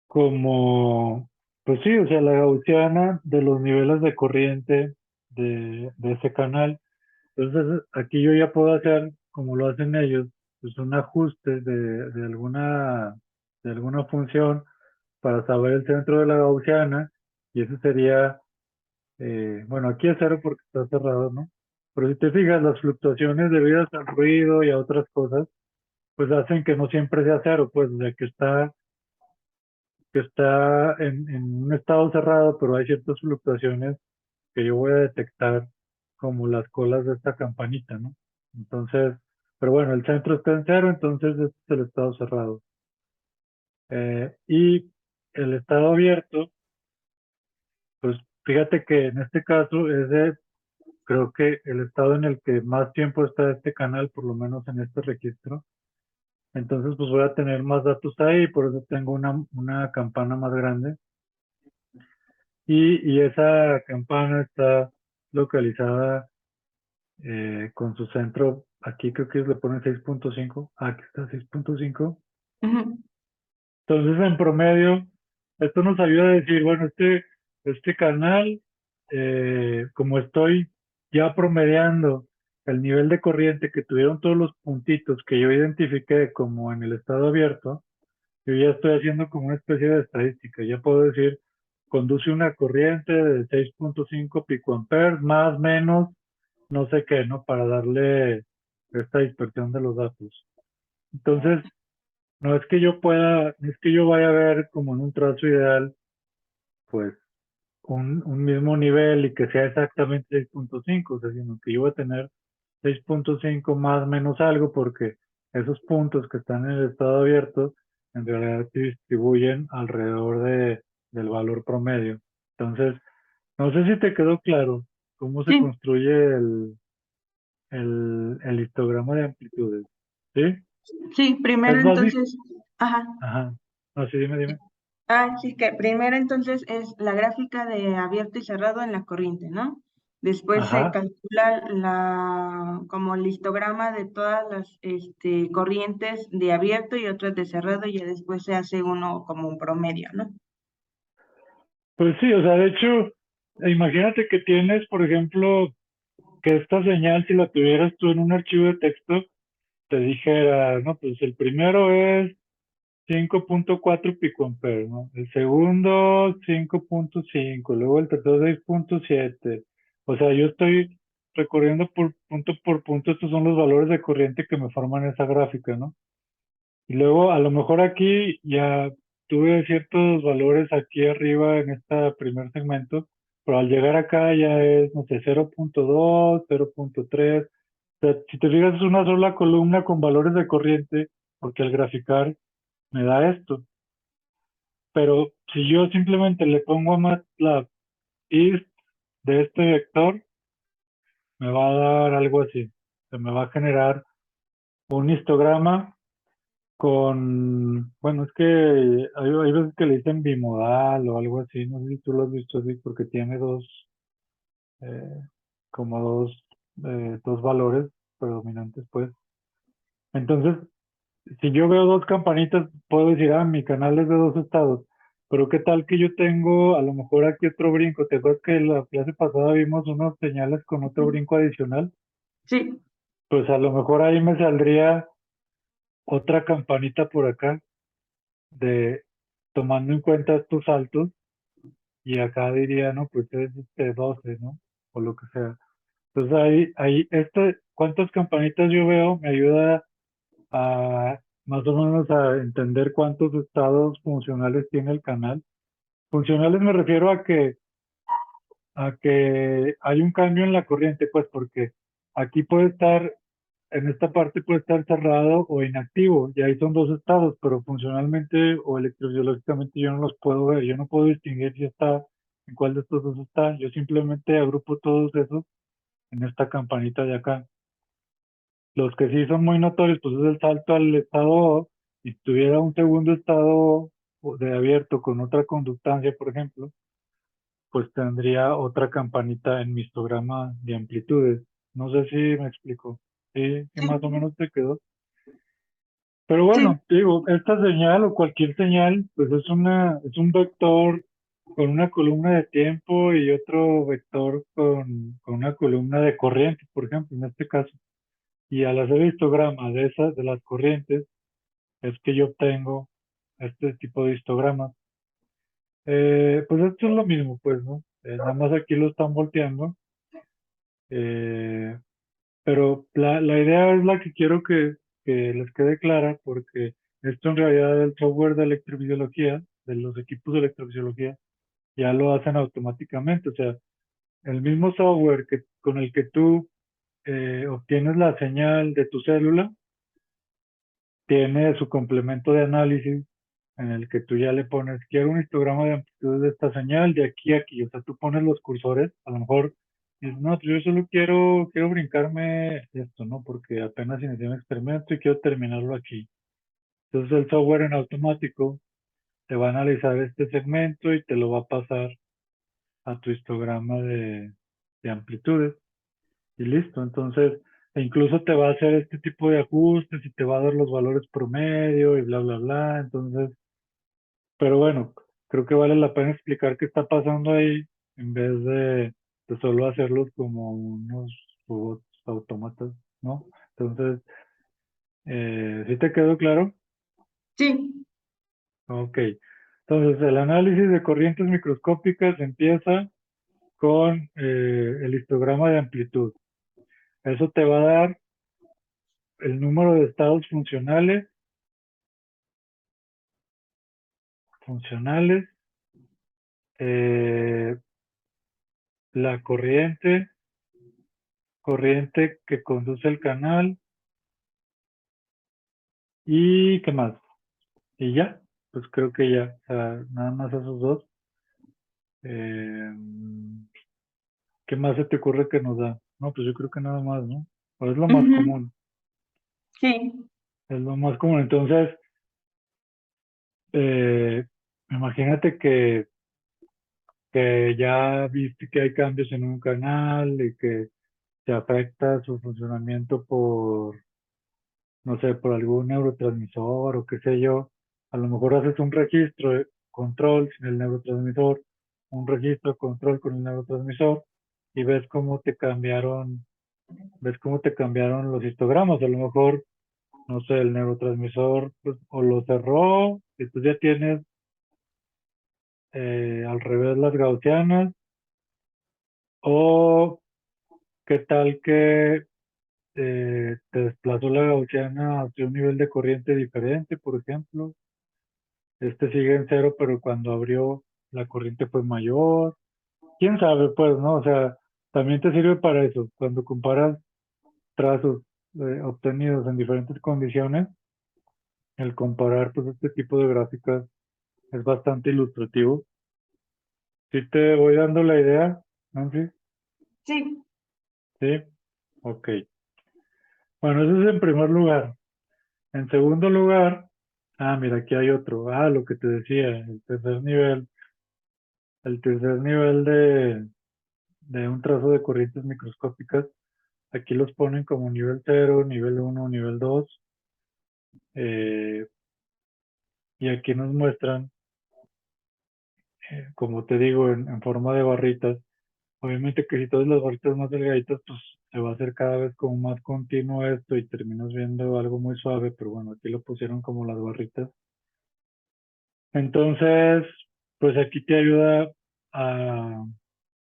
como, pues sí, o sea, la gaussiana de los niveles de corriente de ese canal. Entonces, aquí yo ya puedo hacer, como lo hacen ellos, pues un ajuste de alguna función para saber el centro de la gaussiana, y eso sería, bueno, aquí es cero porque está cerrado, ¿no? Pero si te fijas, las fluctuaciones debidas al ruido y a otras cosas, pues hacen que no siempre sea cero, pues, o sea, que está en un estado cerrado, pero hay ciertas fluctuaciones que yo voy a detectar como las colas de esta campanita, ¿no? Entonces, pero bueno, el centro está en cero, entonces este es el estado cerrado. Y el estado abierto, pues fíjate que en este caso creo que el estado en el que más tiempo está este canal, por lo menos en este registro, Entonces, pues voy a tener más datos ahí, por eso tengo una campana más grande. Y esa campana está localizada con su centro, aquí creo que le ponen 6.5, aquí está 6.5. Ujú. Entonces, en promedio, esto nos ayuda a decir, bueno, este canal, como estoy ya promediando el nivel de corriente que tuvieron todos los puntitos que yo identifiqué como en el estado abierto, yo ya estoy haciendo como una especie de estadística. Ya puedo decir, conduce una corriente de 6.5 picoamperes, más, menos, no sé qué, ¿no? Para darle esta dispersión de los datos. Entonces, no es que yo vaya a ver como en un trazo ideal, pues un mismo nivel y que sea exactamente 6.5, o sea, sino que yo voy a tener 6.5 más menos algo porque esos puntos que están en el estado abierto en realidad se distribuyen alrededor del valor promedio. Entonces, no sé si te quedó claro cómo se Sí, construye el histograma de amplitudes. ¿Sí? sí, primero Es básico. entonces, ajá. Ajá. No, sí, dime. Sí, que primero entonces es la gráfica de abierto y cerrado en la corriente, ¿no? Después se Ajá. calcula como el histograma de todas las corrientes de abierto y otras de cerrado, y ya después se hace uno como un promedio, ¿no? Pues sí, o sea, de hecho, imagínate que tienes, por ejemplo, que esta señal, si la tuvieras tú en un archivo de texto, te dijera, no, pues el primero es 5.4 picoamperes, ¿no? El segundo 5.5, luego el tercero 6.7. O sea, yo estoy recorriendo por punto, estos son los valores de corriente que me forman esa gráfica, ¿no? Y luego a lo mejor aquí ya tuve ciertos valores aquí arriba en este primer segmento, pero al llegar acá ya es, no sé, 0.2, 0.3. O sea, si te fijas es una sola columna con valores de corriente, porque al graficar me da esto. Pero si yo simplemente le pongo a MATLAB is de este vector, me va a dar algo así. Se me va a generar un histograma con, bueno, es que hay veces que le dicen bimodal o algo así, no sé si tú lo has visto así, porque tiene eh, como dos valores predominantes, pues. Entonces, si yo veo dos campanitas, puedo decir, mi canal es de dos estados. Pero qué tal que yo tengo a lo mejor aquí otro brinco. ¿Te acuerdas que la clase pasada vimos unas señales con otro brinco adicional? Sí, Pues a lo mejor ahí me saldría otra campanita por acá de tomando en cuenta estos saltos y acá diría, no, pues es 12, ¿no? O lo que sea. Entonces cuántas campanitas yo veo me ayuda a más o menos a entender cuántos estados funcionales tiene el canal. Funcionales me refiero a que hay un cambio en la corriente, pues porque aquí puede estar, en esta parte puede estar cerrado o inactivo, y ahí son dos estados, pero funcionalmente o electrofisiológicamente yo no los puedo ver, yo no puedo distinguir si está, en cuál de estos dos está, yo simplemente agrupo todos esos en esta campanita de acá. Los que sí son muy notorios, pues es el salto al estado O, y si tuviera un segundo estado de abierto con otra conductancia, por ejemplo, pues tendría otra campanita en mi histograma de amplitudes. No sé si me explico. Sí, sí, más o sí, menos te quedó. Pero sí, bueno, te digo, esta señal o cualquier señal, pues es un vector con una columna de tiempo y otro vector con una columna de corriente, por ejemplo, en este caso. Y al hacer histograma de las corrientes, es que yo obtengo este tipo de histogramas. Pues esto es lo mismo, pues, ¿no? Nada más aquí lo están volteando. eh, pero la idea es la que quiero que les quede clara, porque esto en realidad el software de electrofisiología, de los equipos de electrofisiología, ya lo hacen automáticamente. O sea, el mismo software con el que tú obtienes la señal de tu célula, tiene su complemento de análisis en el que tú ya le pones, quiero un histograma de amplitud de esta señal de aquí a aquí. O sea, tú pones los cursores, a lo mejor dices, no, yo solo quiero brincarme esto, ¿no? Porque apenas inicié un experimento y quiero terminarlo aquí. Entonces el software en automático te va a analizar este segmento y te lo va a pasar a tu histograma de amplitudes y listo. Entonces, e incluso te va a hacer este tipo de ajustes y te va a dar los valores promedio y bla, bla, bla. Entonces, pero bueno, creo que vale la pena explicar qué está pasando ahí en vez de solo hacerlos como unos robots autómatas, ¿no? Entonces, ¿sí te quedó claro? Sí. Ok. Entonces, el análisis de corrientes microscópicas empieza con el histograma de amplitud. Eso te va a dar el número de estados funcionales, eh, la corriente que conduce el canal y qué más. Y ya, pues creo que ya, o sea, nada más esos dos. Eh, ¿Qué más se te ocurre que nos da? No, pues yo creo que nada más, ¿no? O es lo más Ujú. común, Sí. es lo más común. Entonces, eh, imagínate que ya viste que hay cambios en un canal y que te afecta su funcionamiento por, no sé, por algún neurotransmisor o qué sé yo. A lo mejor haces un registro de control sin el neurotransmisor, un registro de control con el neurotransmisor y ves cómo te cambiaron los histogramas. A lo mejor, no sé, el neurotransmisor pues, o lo cerró y tú ya tienes al revés las gaussianas o qué tal que te desplazó la gaussiana hacia un nivel de corriente diferente, por ejemplo. Este sigue en cero, pero cuando abrió la corriente fue mayor. ¿Quién sabe, pues, no? O sea, también te sirve para eso. Cuando comparas trazos obtenidos en diferentes condiciones, el comparar, pues, este tipo de gráficas es bastante ilustrativo. ¿Sí te voy dando la idea, Nancy? Sí. Sí. Ok. Bueno, eso es en primer lugar. En segundo lugar, mira, aquí hay otro. Lo que te decía, el tercer nivel de un trazo de corrientes microscópicas. Aquí los ponen como nivel cero, nivel uno, nivel 2. eh, y aquí nos muestran, como te digo, en forma de barritas. Obviamente que si todas las barritas más delgaditas, pues se va a hacer cada vez como más continuo esto y terminas viendo algo muy suave, pero bueno, aquí lo pusieron como las barritas. Entonces, pues aquí te ayuda a,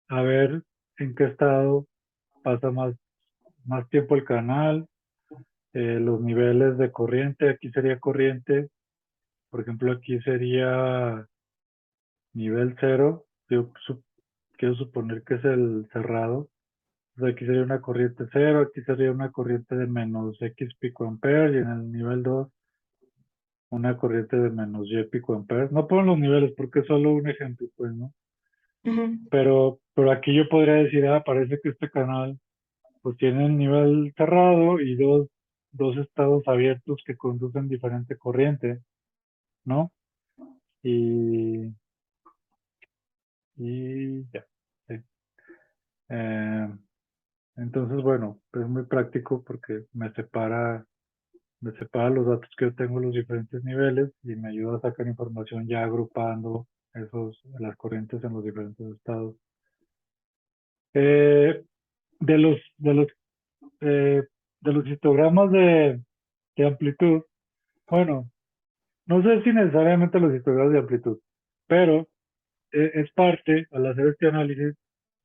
a ver en qué estado pasa más tiempo el canal, los niveles de corriente. Aquí sería corriente, por ejemplo, aquí sería nivel cero. Quiero suponer que es el cerrado. Entonces aquí sería una corriente cero, aquí sería una corriente de menos X picoamperes y en el nivel 2 una corriente de menos Y picoamperes. No pongo los niveles porque es solo un ejemplo, pues, ¿no? Ujú. Pero aquí yo podría decir, parece que este canal pues tiene el nivel cerrado y dos estados abiertos que conducen diferente corriente, ¿no? Y, y ya. Sí. Eh, entonces, bueno, es muy práctico porque me separa los datos que yo tengo en los diferentes niveles y me ayuda a sacar información ya agrupando las corrientes en los diferentes estados. Eh, de los, de los, eh, de los histogramas de amplitud, bueno, no sé si necesariamente los histogramas de amplitud, pero es parte, al hacer este análisis,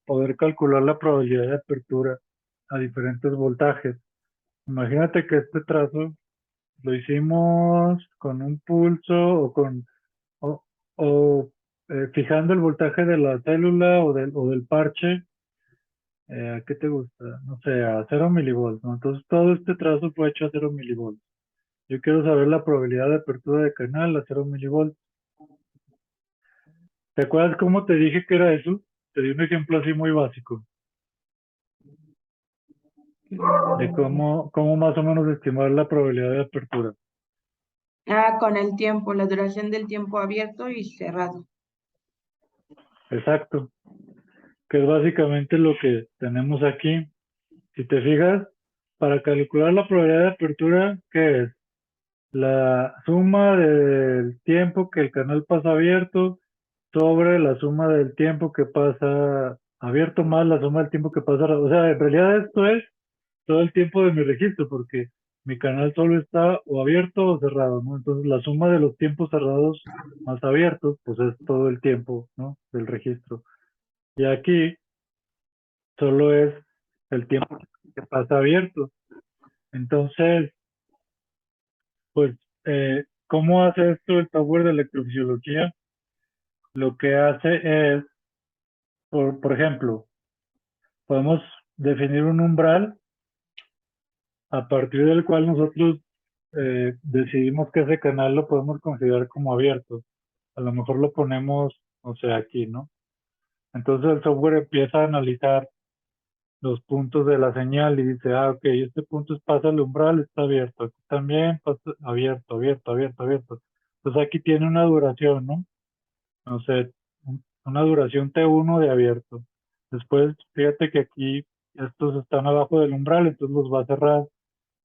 poder calcular la probabilidad de apertura a diferentes voltajes. Imagínate que este trazo lo hicimos con un pulso o, fijando el voltaje de la célula o del parche. ¿A qué te gusta? No sé, a 0 milivolts, ¿no? Entonces todo este trazo fue hecho a 0 milivolts. Yo quiero saber la probabilidad de apertura de canal a 0 milivolts. ¿Te acuerdas cómo te dije que era eso? Te di un ejemplo así muy básico de Mm, cómo más o menos estimar la probabilidad de apertura. Ah, con el tiempo, la duración del tiempo abierto y cerrado. Exacto, que es básicamente lo que tenemos aquí. Si te fijas, para calcular la probabilidad de apertura, ¿qué es? La suma del tiempo que el canal pasa abierto sobre la suma del tiempo que pasa abierto más la suma del tiempo que pasa cerrado. O sea, en realidad esto es todo el tiempo de mi registro, porque mi canal solo está o abierto o cerrado, ¿no? Entonces la suma de los tiempos cerrados más abiertos, pues es todo el tiempo, ¿no? Del registro. Y aquí solo es el tiempo que pasa abierto. Entonces, pues, ¿cómo hace esto el software de electrofisiología? Lo que hace es, por ejemplo, podemos definir un umbral a partir del cual nosotros decidimos que ese canal lo podemos considerar como abierto. A lo mejor lo ponemos, o sea, aquí, ¿no? Entonces el software empieza a analizar los puntos de la señal y dice, ah, ok, este punto pasa el umbral, está abierto. Aquí también pasa abierto, abierto, abierto, abierto. Entonces aquí tiene una duración, ¿no? No sé, una duración T1 de abierto. Después, fíjate que aquí estos están abajo del umbral, entonces los va a cerrar.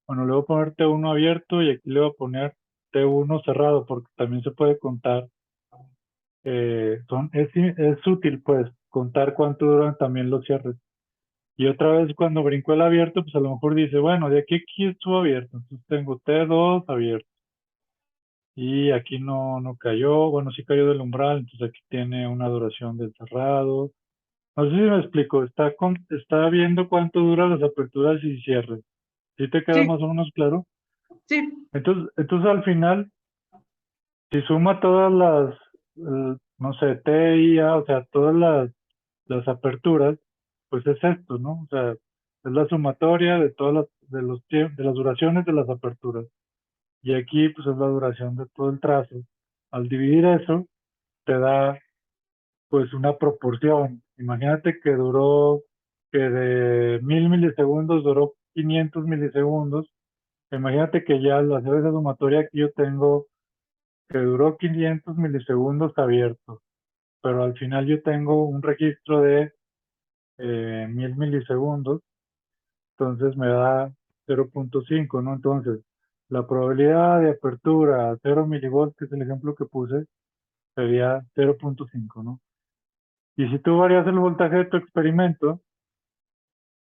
Bueno, le voy a poner T1 abierto y aquí le voy a poner T1 cerrado, porque también se puede contar. Es útil, pues, contar cuánto duran también los cierres. Y otra vez cuando brinco el abierto, pues a lo mejor dice, bueno, de aquí a aquí estuvo abierto. Entonces tengo T2 abierto. Y aquí no cayó, bueno, sí cayó del umbral, entonces aquí tiene una duración del cerrado. No sé si me explico, está viendo cuánto duran las aperturas y cierres. ¿Sí te queda Sí, más o menos claro? sí. Entonces al final, si suma todas no sé, T, I, A, o sea, todas las aperturas, pues es esto, ¿no? O sea, es la sumatoria de todas de las duraciones de las aperturas. Y aquí, pues es la duración de todo el trazo. Al dividir eso, te da, pues, una proporción. Imagínate que que de 1000 milisegundos duró 500 milisegundos. Imagínate que ya al hacer esa sumatoria aquí yo tengo que duró 500 milisegundos abierto, pero al final yo tengo un registro de 1000 milisegundos, entonces me da 0.5, ¿no? Entonces, la probabilidad de apertura a 0 milivolts, que es el ejemplo que puse, sería 0.5, ¿no? Y si tú varías el voltaje de tu experimento,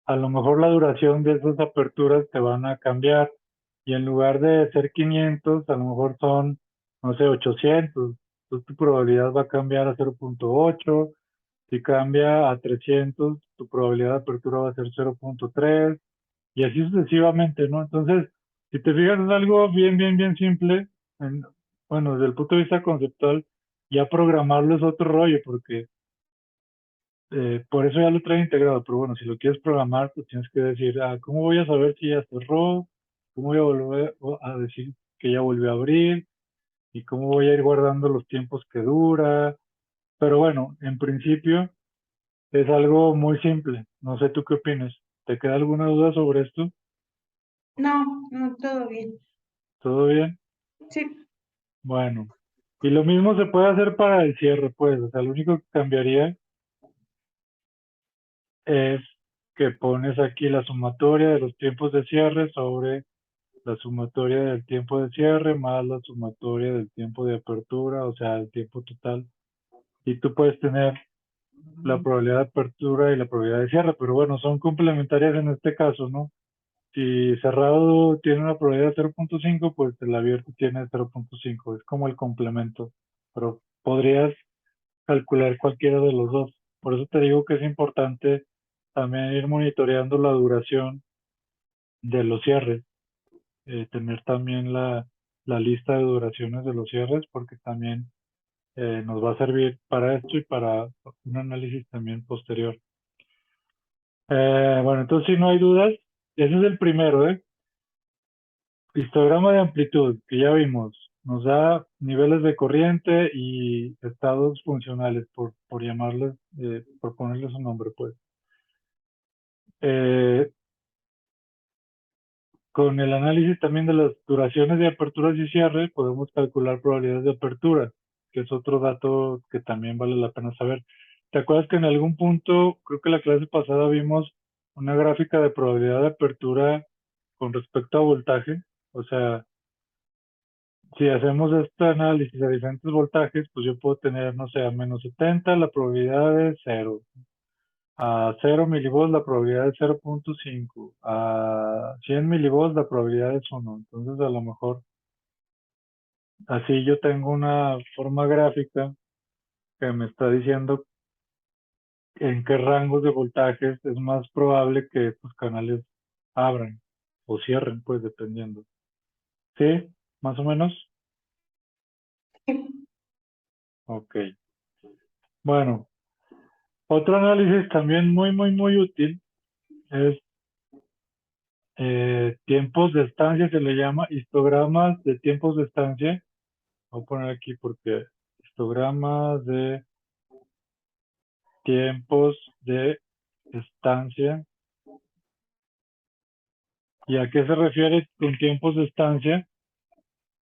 a lo mejor la duración de esas aperturas te van a cambiar y en lugar de ser 500, a lo mejor son, no sé, 800. Entonces tu probabilidad va a cambiar a 0.8. Si cambia a 300, tu probabilidad de apertura va a ser 0.3 y así sucesivamente, ¿no? Entonces, si te fijas, es algo bien, bien, bien simple. Bueno, desde el punto de vista conceptual, ya programarlo es otro rollo porque por eso ya lo trae integrado, pero bueno, si lo quieres programar, pues tienes que decir, ah, ¿cómo voy a saber si ya cerró? ¿Cómo voy a volver a decir que ya volvió a abrir? ¿Y cómo voy a ir guardando los tiempos que dura? Pero bueno, en principio es algo muy simple. No sé tú qué opinas. ¿Te queda alguna duda sobre esto? No, no, todo bien. ¿Todo bien? Sí. Bueno, y lo mismo se puede hacer para el cierre, pues. O sea, lo único que cambiaría es que pones aquí la sumatoria de los tiempos de cierre sobre la sumatoria del tiempo de cierre más la sumatoria del tiempo de apertura, o sea, el tiempo total. Y tú puedes tener la probabilidad de apertura y la probabilidad de cierre, pero bueno, son complementarias en este caso, ¿no? Si cerrado tiene una probabilidad de 0.5, pues el abierto tiene 0.5, es como el complemento, pero podrías calcular cualquiera de los dos. Por eso te digo que es importante también ir monitoreando la duración de los cierres, tener también la lista de duraciones de los cierres, porque también nos va a servir para esto y para un análisis también posterior. Bueno, entonces si no hay dudas, ese es el primero, ¿eh? Histograma de amplitud, que ya vimos, nos da niveles de corriente y estados funcionales, por llamarles, por ponerles un nombre, pues. Eh, con el análisis también de las duraciones de aperturas y cierre, podemos calcular probabilidades de apertura, que es otro dato que también vale la pena saber. ¿Te acuerdas que en algún punto, creo que la clase pasada vimos una gráfica de probabilidad de apertura con respecto a voltaje? O sea, si hacemos este análisis a diferentes voltajes, pues yo puedo tener, no sé, a -70 la probabilidad es 0, a 0 milivolts la probabilidad es 0.5, a 100 milivolts la probabilidad es 1. Entonces, a lo mejor así yo tengo una forma gráfica que me está diciendo en qué rangos de voltajes es más probable que estos canales abran o cierren, pues dependiendo. ¿Sí? ¿Más o menos? Ok. Bueno, otro análisis también muy útil es tiempos de estancia, se le llama histogramas de tiempos de estancia. Voy a poner aquí porque histogramas de tiempos de estancia. ¿Y a qué se refiere con tiempos de estancia?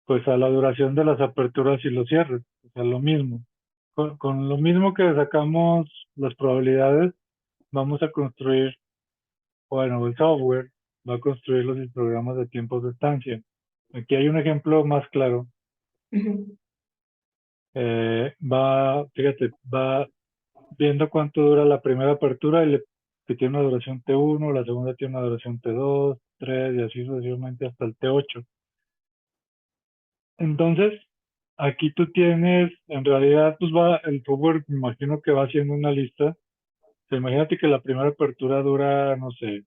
Pues a la duración de las aperturas y los cierres. O sea, lo mismo. Con lo mismo que sacamos las probabilidades, vamos a construir, bueno, el software va a construir los histogramas de tiempos de estancia. Aquí hay un ejemplo más claro. Ujú. Fíjate, va viendo cuánto dura la primera apertura que tiene una duración T1, la segunda tiene una duración T2, 3 y así sucesivamente hasta el T8. Entonces, aquí tú tienes, en realidad, pues el software, me imagino que va haciendo una lista. O sea, imagínate que la primera apertura dura, no sé,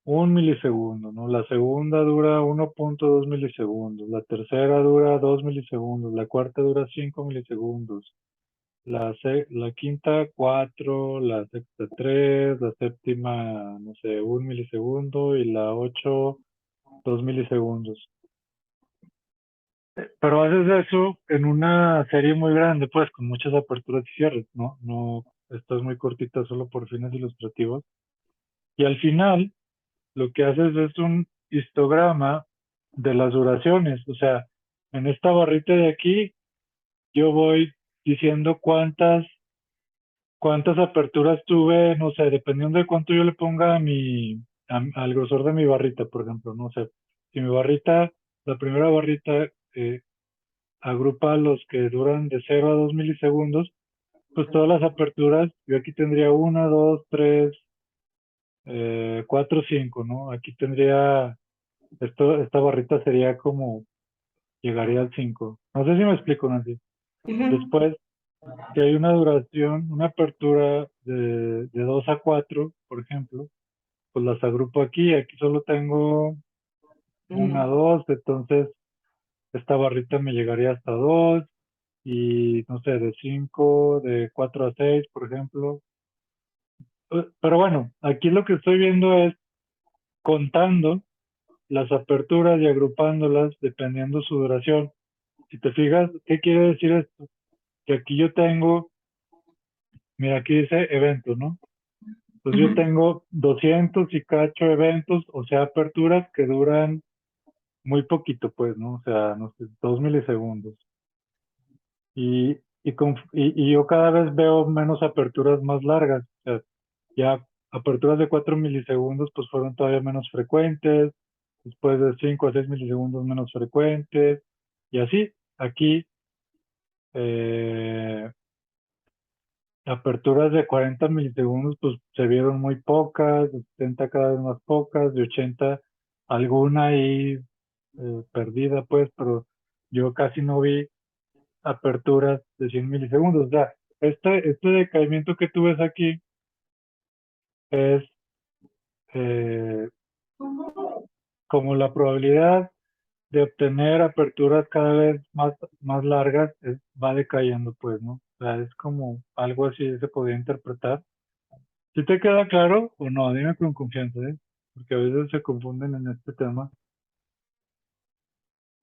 1 milisegundo, ¿no? La segunda dura 1.2 milisegundos, la tercera dura 2 milisegundos, la cuarta dura 5 milisegundos, la quinta 4, la sexta 3, la séptima, no sé, 1 milisegundo y la 8, 2 milisegundos. Pero haces eso en una serie muy grande, pues, con muchas aperturas y cierres, ¿no? No, estás muy cortita solo por fines ilustrativos. Y al final, lo que haces es un histograma de las duraciones. O sea, en esta barrita de aquí, yo voy diciendo cuántas aperturas tuve, no sé, dependiendo de cuánto yo le ponga al grosor de mi barrita, por ejemplo, no sé. Si mi barrita, la primera barrita, agrupa los que duran de 0 a 2 milisegundos, pues todas las aperturas, yo aquí tendría 1, 2, 3, 4, 5, ¿no? Aquí tendría, esta barrita sería como, llegaría al 5. No sé si me explico, Nancy. Ujú. Después, si hay una duración, una apertura de 2 a 4, por ejemplo, pues las agrupo aquí. Aquí solo tengo una, Mm. 2, entonces esta barrita me llegaría hasta 2 y no sé, de 5, de 4 a 6, por ejemplo. Pero bueno, aquí lo que estoy viendo es contando las aperturas y agrupándolas dependiendo su duración. Si te fijas, ¿qué quiere decir esto? Que aquí yo tengo, mira, aquí dice eventos, ¿no? Pues yo Ujú. tengo 200 y cacho eventos, o sea, aperturas que duran muy poquito, pues, ¿no? O sea, no sé, 2 milisegundos. Y yo cada vez veo menos aperturas más largas. O sea, ya aperturas de 4 milisegundos pues fueron todavía menos frecuentes, después de 5 a 6 milisegundos menos frecuentes, y así, aquí eh, aperturas de 40 milisegundos pues se vieron muy pocas, de 70 cada vez más pocas, de 80 alguna ahí perdida pues, pero yo casi no vi aperturas de 100 milisegundos. O sea, este decaimiento que tú ves aquí es eh, como la probabilidad de obtener aperturas cada vez más largas va decayendo, pues, ¿no? O sea, es como algo así se podría interpretar. ¿Si te queda claro o no? Dime con confianza, ¿eh? Porque a veces se confunden en este tema.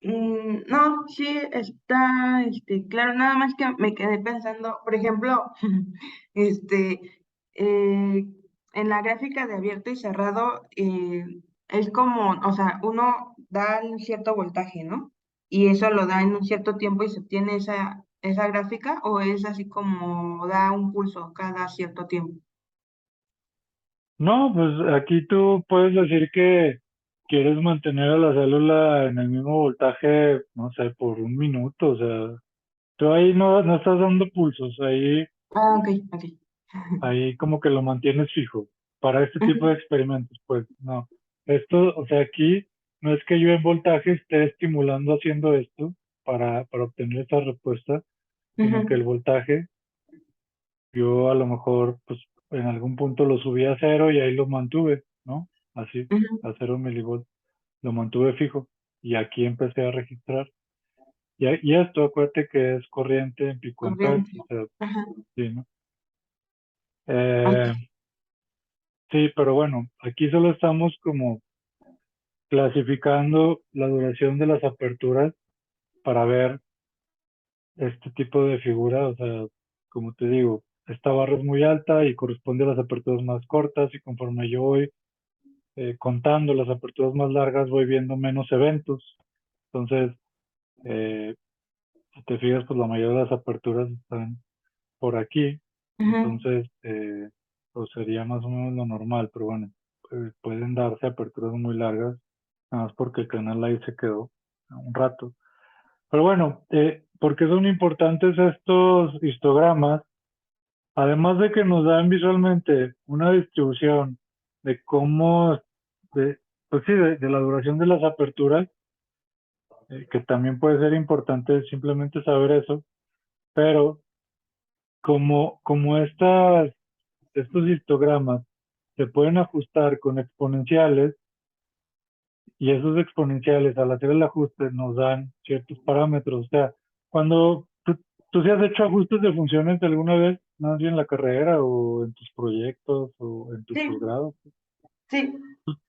No, sí, está, claro, nada más que me quedé pensando, por ejemplo, este, en la gráfica de abierto y cerrado, es como, o sea, uno da un cierto voltaje, ¿no? Y eso lo da en un cierto tiempo y se obtiene esa gráfica, o es así como da un pulso cada cierto tiempo. No, pues aquí tú puedes decir que quieres mantener a la célula en el mismo voltaje, no sé, por un minuto, o sea, tú ahí no estás dando pulsos, Ah, ok, ok. ahí como que lo mantienes fijo. Para este tipo de Ujú, experimentos, pues no. Esto, o sea, aquí no es que yo en voltaje esté estimulando haciendo esto para obtener esta respuesta, sino que el ujú, voltaje, yo a lo mejor, pues en algún punto lo subí a cero y ahí lo mantuve, ¿no? Así, ujú. a 0 milivolts, lo mantuve fijo y aquí empecé a registrar. Y esto, acuérdate que es corriente en picoamperes, Corriente. o sea, Ajá. sí, ¿no? Ok. Eh, sí, pero bueno, aquí solo estamos como clasificando la duración de las aperturas para ver este tipo de figura, o sea, como te digo, esta barra es muy alta y corresponde a las aperturas más cortas y conforme yo voy contando las aperturas más largas voy viendo menos eventos. Entonces, eh, si te fijas, pues la mayoría de las aperturas están por aquí, Ujú. entonces, pues sería más o menos lo normal, pero bueno, pueden darse aperturas muy largas, nada más porque el canal ahí se quedó un rato. Pero bueno, ¿por qué son importantes estos histogramas? Además de que nos dan visualmente una distribución de cómo, de, pues sí, de la duración de las aperturas, que también puede ser importante simplemente saber eso, pero como estos histogramas se pueden ajustar con exponenciales, y esos exponenciales al hacer el ajuste nos dan ciertos parámetros. O sea, cuando tú sí has hecho ajustes de funciones alguna vez, más bien en la carrera o en tus proyectos o en tu Sí, posgrado, sí.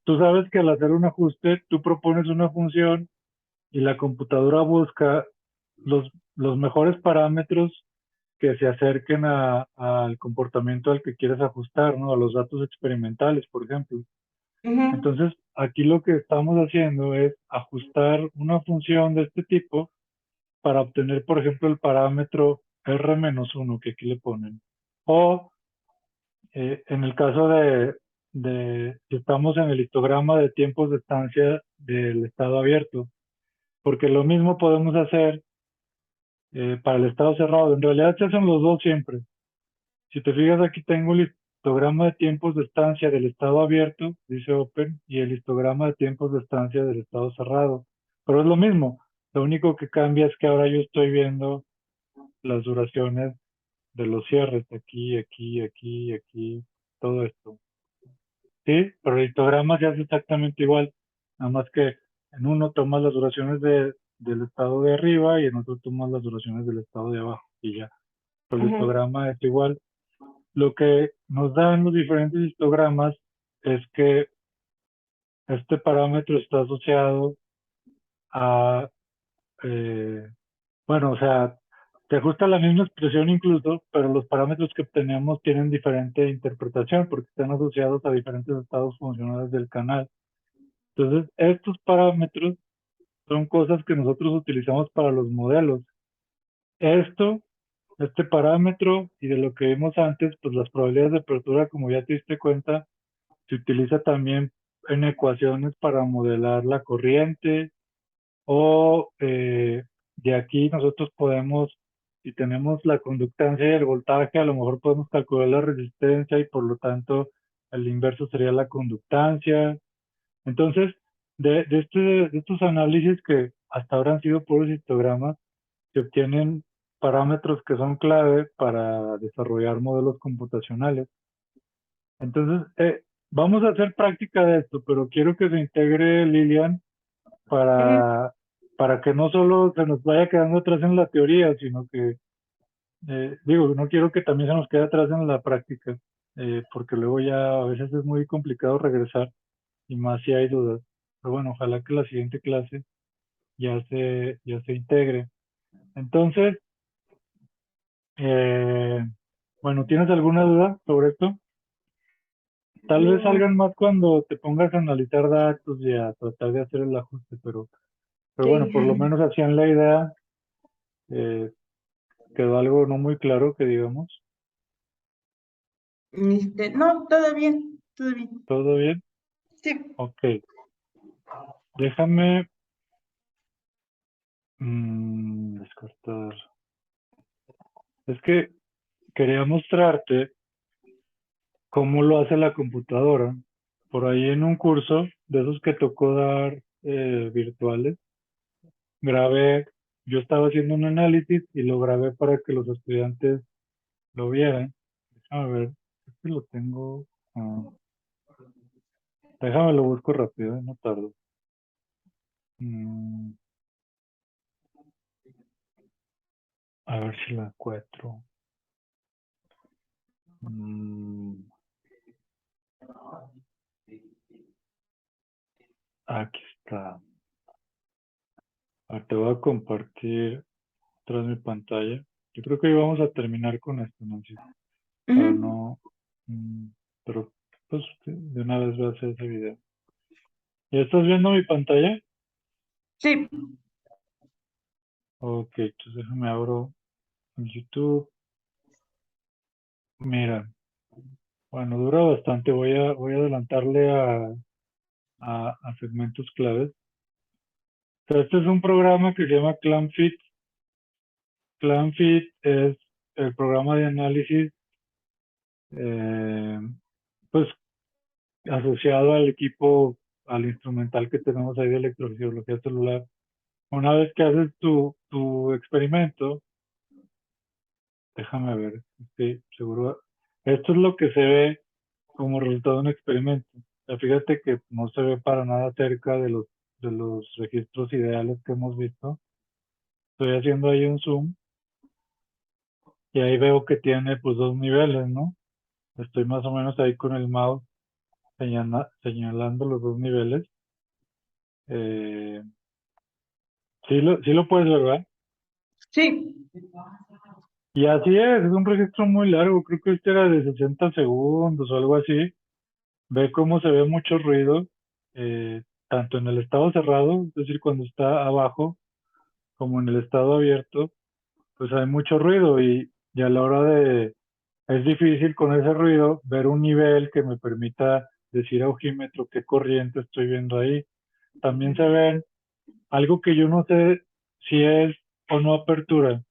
tú sabes que al hacer un ajuste, tú propones una función y la computadora busca los mejores parámetros que se acerquen al comportamiento al que quieres ajustar, ¿no? A los datos experimentales, por ejemplo. Ujú, Entonces, aquí lo que estamos haciendo es ajustar una función de este tipo para obtener, por ejemplo, el parámetro R-1 que aquí le ponen. O en el caso si estamos en el histograma de tiempos de estancia del estado abierto, porque lo mismo podemos hacer para el estado cerrado. En realidad se hacen los dos siempre. Si te fijas, aquí tengo el histograma de tiempos de estancia del estado abierto, dice Open, y el histograma de tiempos de estancia del estado cerrado. Pero es lo mismo. Lo único que cambia es que ahora yo estoy viendo las duraciones de los cierres, aquí, aquí, aquí, aquí, todo esto. Sí, pero el histograma se hace exactamente igual. Nada más que en uno tomas las duraciones del estado de arriba y en otro tomas las duraciones del estado de abajo. Y ya. Pero el ujú, histograma es igual. Lo que nos dan los diferentes histogramas es que este parámetro está asociado a, eh, bueno, o sea, se ajusta la misma expresión incluso, pero los parámetros que obtenemos tienen diferente interpretación porque están asociados a diferentes estados funcionales del canal. Entonces, estos parámetros son cosas que nosotros utilizamos para los modelos. Esto, este parámetro y de lo que vimos antes, pues las probabilidades de apertura, como ya te diste cuenta, se utiliza también en ecuaciones para modelar la corriente o de aquí nosotros podemos, si tenemos la conductancia y el voltaje, a lo mejor podemos calcular la resistencia y por lo tanto el inverso sería la conductancia. Entonces, de estos análisis que hasta ahora han sido puros histogramas, se obtienen parámetros que son clave para desarrollar modelos computacionales. Entonces, vamos a hacer práctica de esto, pero quiero que se integre Lilian ujú. para que no solo se nos vaya quedando atrás en la teoría, sino que, digo, no quiero que también se nos quede atrás en la práctica, porque luego ya a veces es muy complicado regresar y más si hay dudas. Pero bueno, ojalá que la siguiente clase ya se integre. Entonces, eh, bueno, ¿tienes alguna duda sobre esto? Tal vez Mm, salgan más cuando te pongas a analizar datos y a tratar de hacer el ajuste, pero bueno, sí. por lo menos hacían la idea, eh, quedó algo no muy claro que digamos. No, todo bien, todo bien. ¿Todo bien? Sí. Ok, déjame descartar. Es que quería mostrarte cómo lo hace la computadora. Por ahí en un curso de esos que tocó dar virtuales, grabé, yo estaba haciendo un análisis y lo grabé para que los estudiantes lo vieran. Déjame ver, es que lo tengo. ah, Déjame lo busco rápido, no tardo. Mm, a ver si lo encuentro. Mm, aquí está. Te voy a compartir tras mi pantalla. Yo creo que hoy vamos a terminar con esto, Nancy, para Ujú. no, mm, pero pues de una vez voy a hacer ese video. ¿Ya estás viendo mi pantalla? Sí. Ok, entonces déjame abro el YouTube. Mira, bueno, dura bastante. Voy a adelantarle a segmentos claves. O sea, este es un programa que se llama ClamFit. ClamFit es el programa de análisis, eh, pues asociado al equipo, al instrumental que tenemos ahí de electrofisiología celular. Una vez que haces tu experimento, déjame ver, estoy seguro, esto es lo que se ve como resultado de un experimento. O sea, fíjate que no se ve para nada cerca de los registros ideales que hemos visto. Estoy haciendo ahí un zoom y ahí veo que tiene pues dos niveles, ¿no? Estoy más o menos ahí con el mouse señalando los dos niveles. Eh, sí lo puedes ver, ¿verdad? Sí. Y así es un registro muy largo, creo que este era de 60 segundos o algo así. Ve cómo se ve mucho ruido, tanto en el estado cerrado, es decir, cuando está abajo, como en el estado abierto, pues hay mucho ruido y a la hora es difícil con ese ruido ver un nivel que me permita decir a ojímetro qué corriente estoy viendo ahí. También se ven algo que yo no sé si es o no apertura,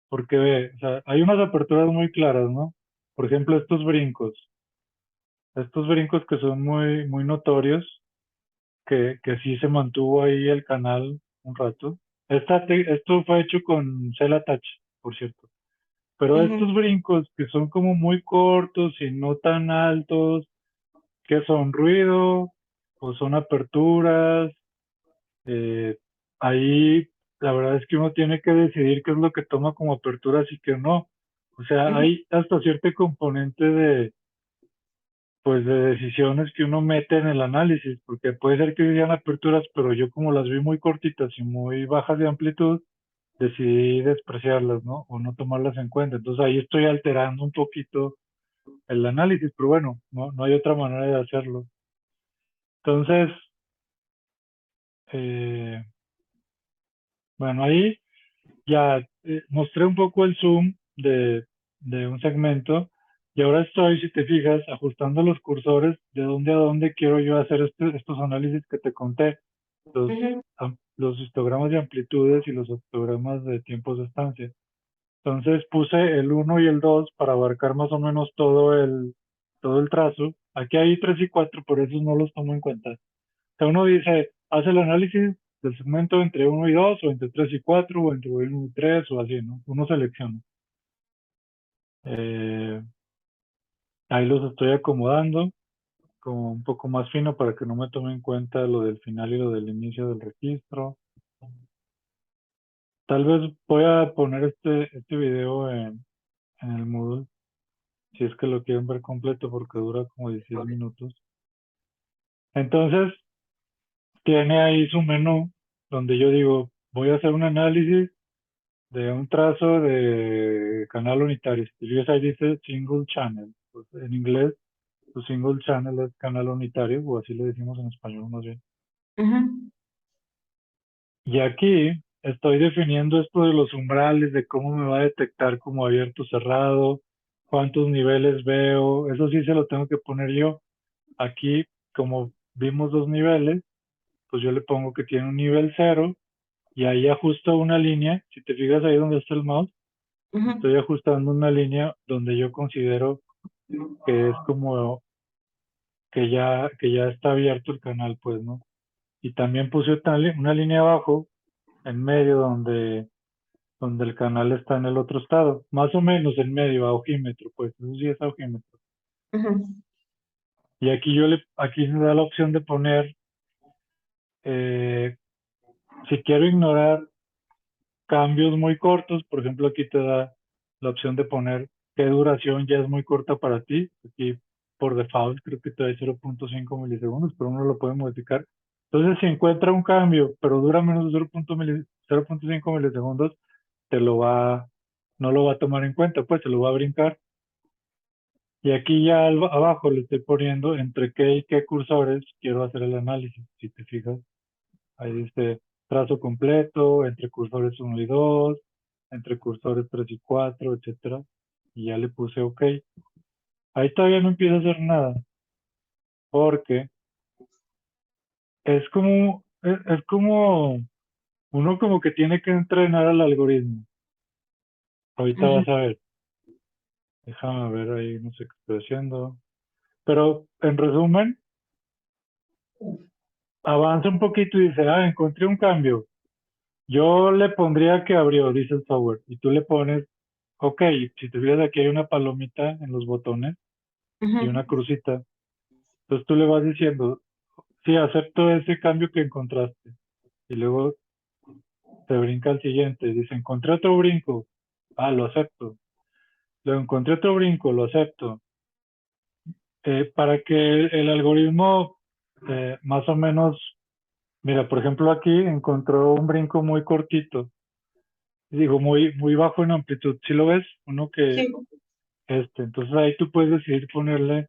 porque ve, o sea, hay unas aperturas muy claras, ¿no? Por ejemplo, estos brincos que son muy, muy notorios, que sí se mantuvo ahí el canal un rato. Esto fue hecho con Cell Attach, por cierto. Pero estos Ujú. brincos que son como muy cortos y no tan altos, que son ruido o son aperturas, eh, ahí la verdad es que uno tiene que decidir qué es lo que toma como aperturas y qué no. O sea, Ujú. hay hasta cierto componente pues de decisiones que uno mete en el análisis, porque puede ser que sean aperturas, pero yo como las vi muy cortitas y muy bajas de amplitud, decidí despreciarlas, ¿no? O no tomarlas en cuenta. Entonces ahí estoy alterando un poquito el análisis, pero bueno, no hay otra manera de hacerlo. Entonces, eh, bueno, ahí ya mostré un poco el zoom de un segmento y ahora estoy, si te fijas, ajustando los cursores de dónde a dónde quiero yo hacer estos análisis que te conté, Ujú. los histogramas de amplitudes y los histogramas de tiempos de estancia. Entonces puse el uno y el 2 para abarcar más o menos todo el trazo. Aquí hay 3 y 4, por eso no los tomo en cuenta. O sea, uno dice, hace el análisis del segmento entre uno y 2 o entre 3 y 4 o entre uno y 3 o así, ¿no? Uno selecciona. Eh, Ahí los estoy acomodando como un poco más fino para que no me tome en cuenta lo del final y lo del inicio del registro. Tal vez voy a poner este video en el Moodle, si es que lo quieren ver completo, porque dura como 16 minutos. Entonces, tiene ahí su menú donde yo digo, voy a hacer un análisis de un trazo de canal unitario. Si ves ahí dice single channel, pues, en inglés tu single channel es canal unitario, o así le decimos en español más bien. Ujú, Y aquí estoy definiendo esto de los umbrales, de cómo me va a detectar como abierto o cerrado, cuántos niveles veo, eso sí se lo tengo que poner yo. Aquí, como vimos dos niveles, pues yo le pongo que tiene un nivel cero y ahí ajusto una línea. Si te fijas ahí donde está el mouse, ujú, estoy ajustando una línea donde yo considero que es como que ya está abierto el canal, pues, ¿no? Y también puse una línea abajo, en medio, donde el canal está en el otro estado, más o menos en medio, a ojímetro, pues, eso sí es a ojímetro. ujú, Y aquí me da la opción de poner, eh, si quiero ignorar cambios muy cortos, por ejemplo, aquí te da la opción de poner qué duración ya es muy corta para ti. Aquí por default creo que te da 0.5 milisegundos, pero uno lo puede modificar. Entonces, si encuentra un cambio, pero dura menos de 0.5 milisegundos, te lo va, no lo va a tomar en cuenta, pues se lo va a brincar. Y aquí ya abajo le estoy poniendo entre qué y qué cursores quiero hacer el análisis. Si te fijas, ahí dice trazo completo, entre cursores uno y 2, entre cursores 3 y 4, etcétera. Y ya le puse OK. Ahí todavía no empieza a hacer nada, porque es como uno como que tiene que entrenar al algoritmo. Ahorita ujú, vas a ver. Déjame ver ahí, no sé qué estoy haciendo. Pero en resumen, avanza un poquito y dice, encontré un cambio. Yo le pondría que abrió, dice el software, y tú le pones, OK, si te fijas aquí hay una palomita en los botones y una ujú, crucita. Entonces tú le vas diciendo, sí, acepto ese cambio que encontraste. Y luego te brinca al siguiente, dice, encontré otro brinco. Lo acepto. Luego encontré otro brinco, lo acepto. Para que el algoritmo más o menos, mira, por ejemplo aquí encontró un brinco muy cortito, digo, muy bajo en amplitud. ¿Sí lo ves? Uno que, sí, entonces ahí tú puedes decidir ponerle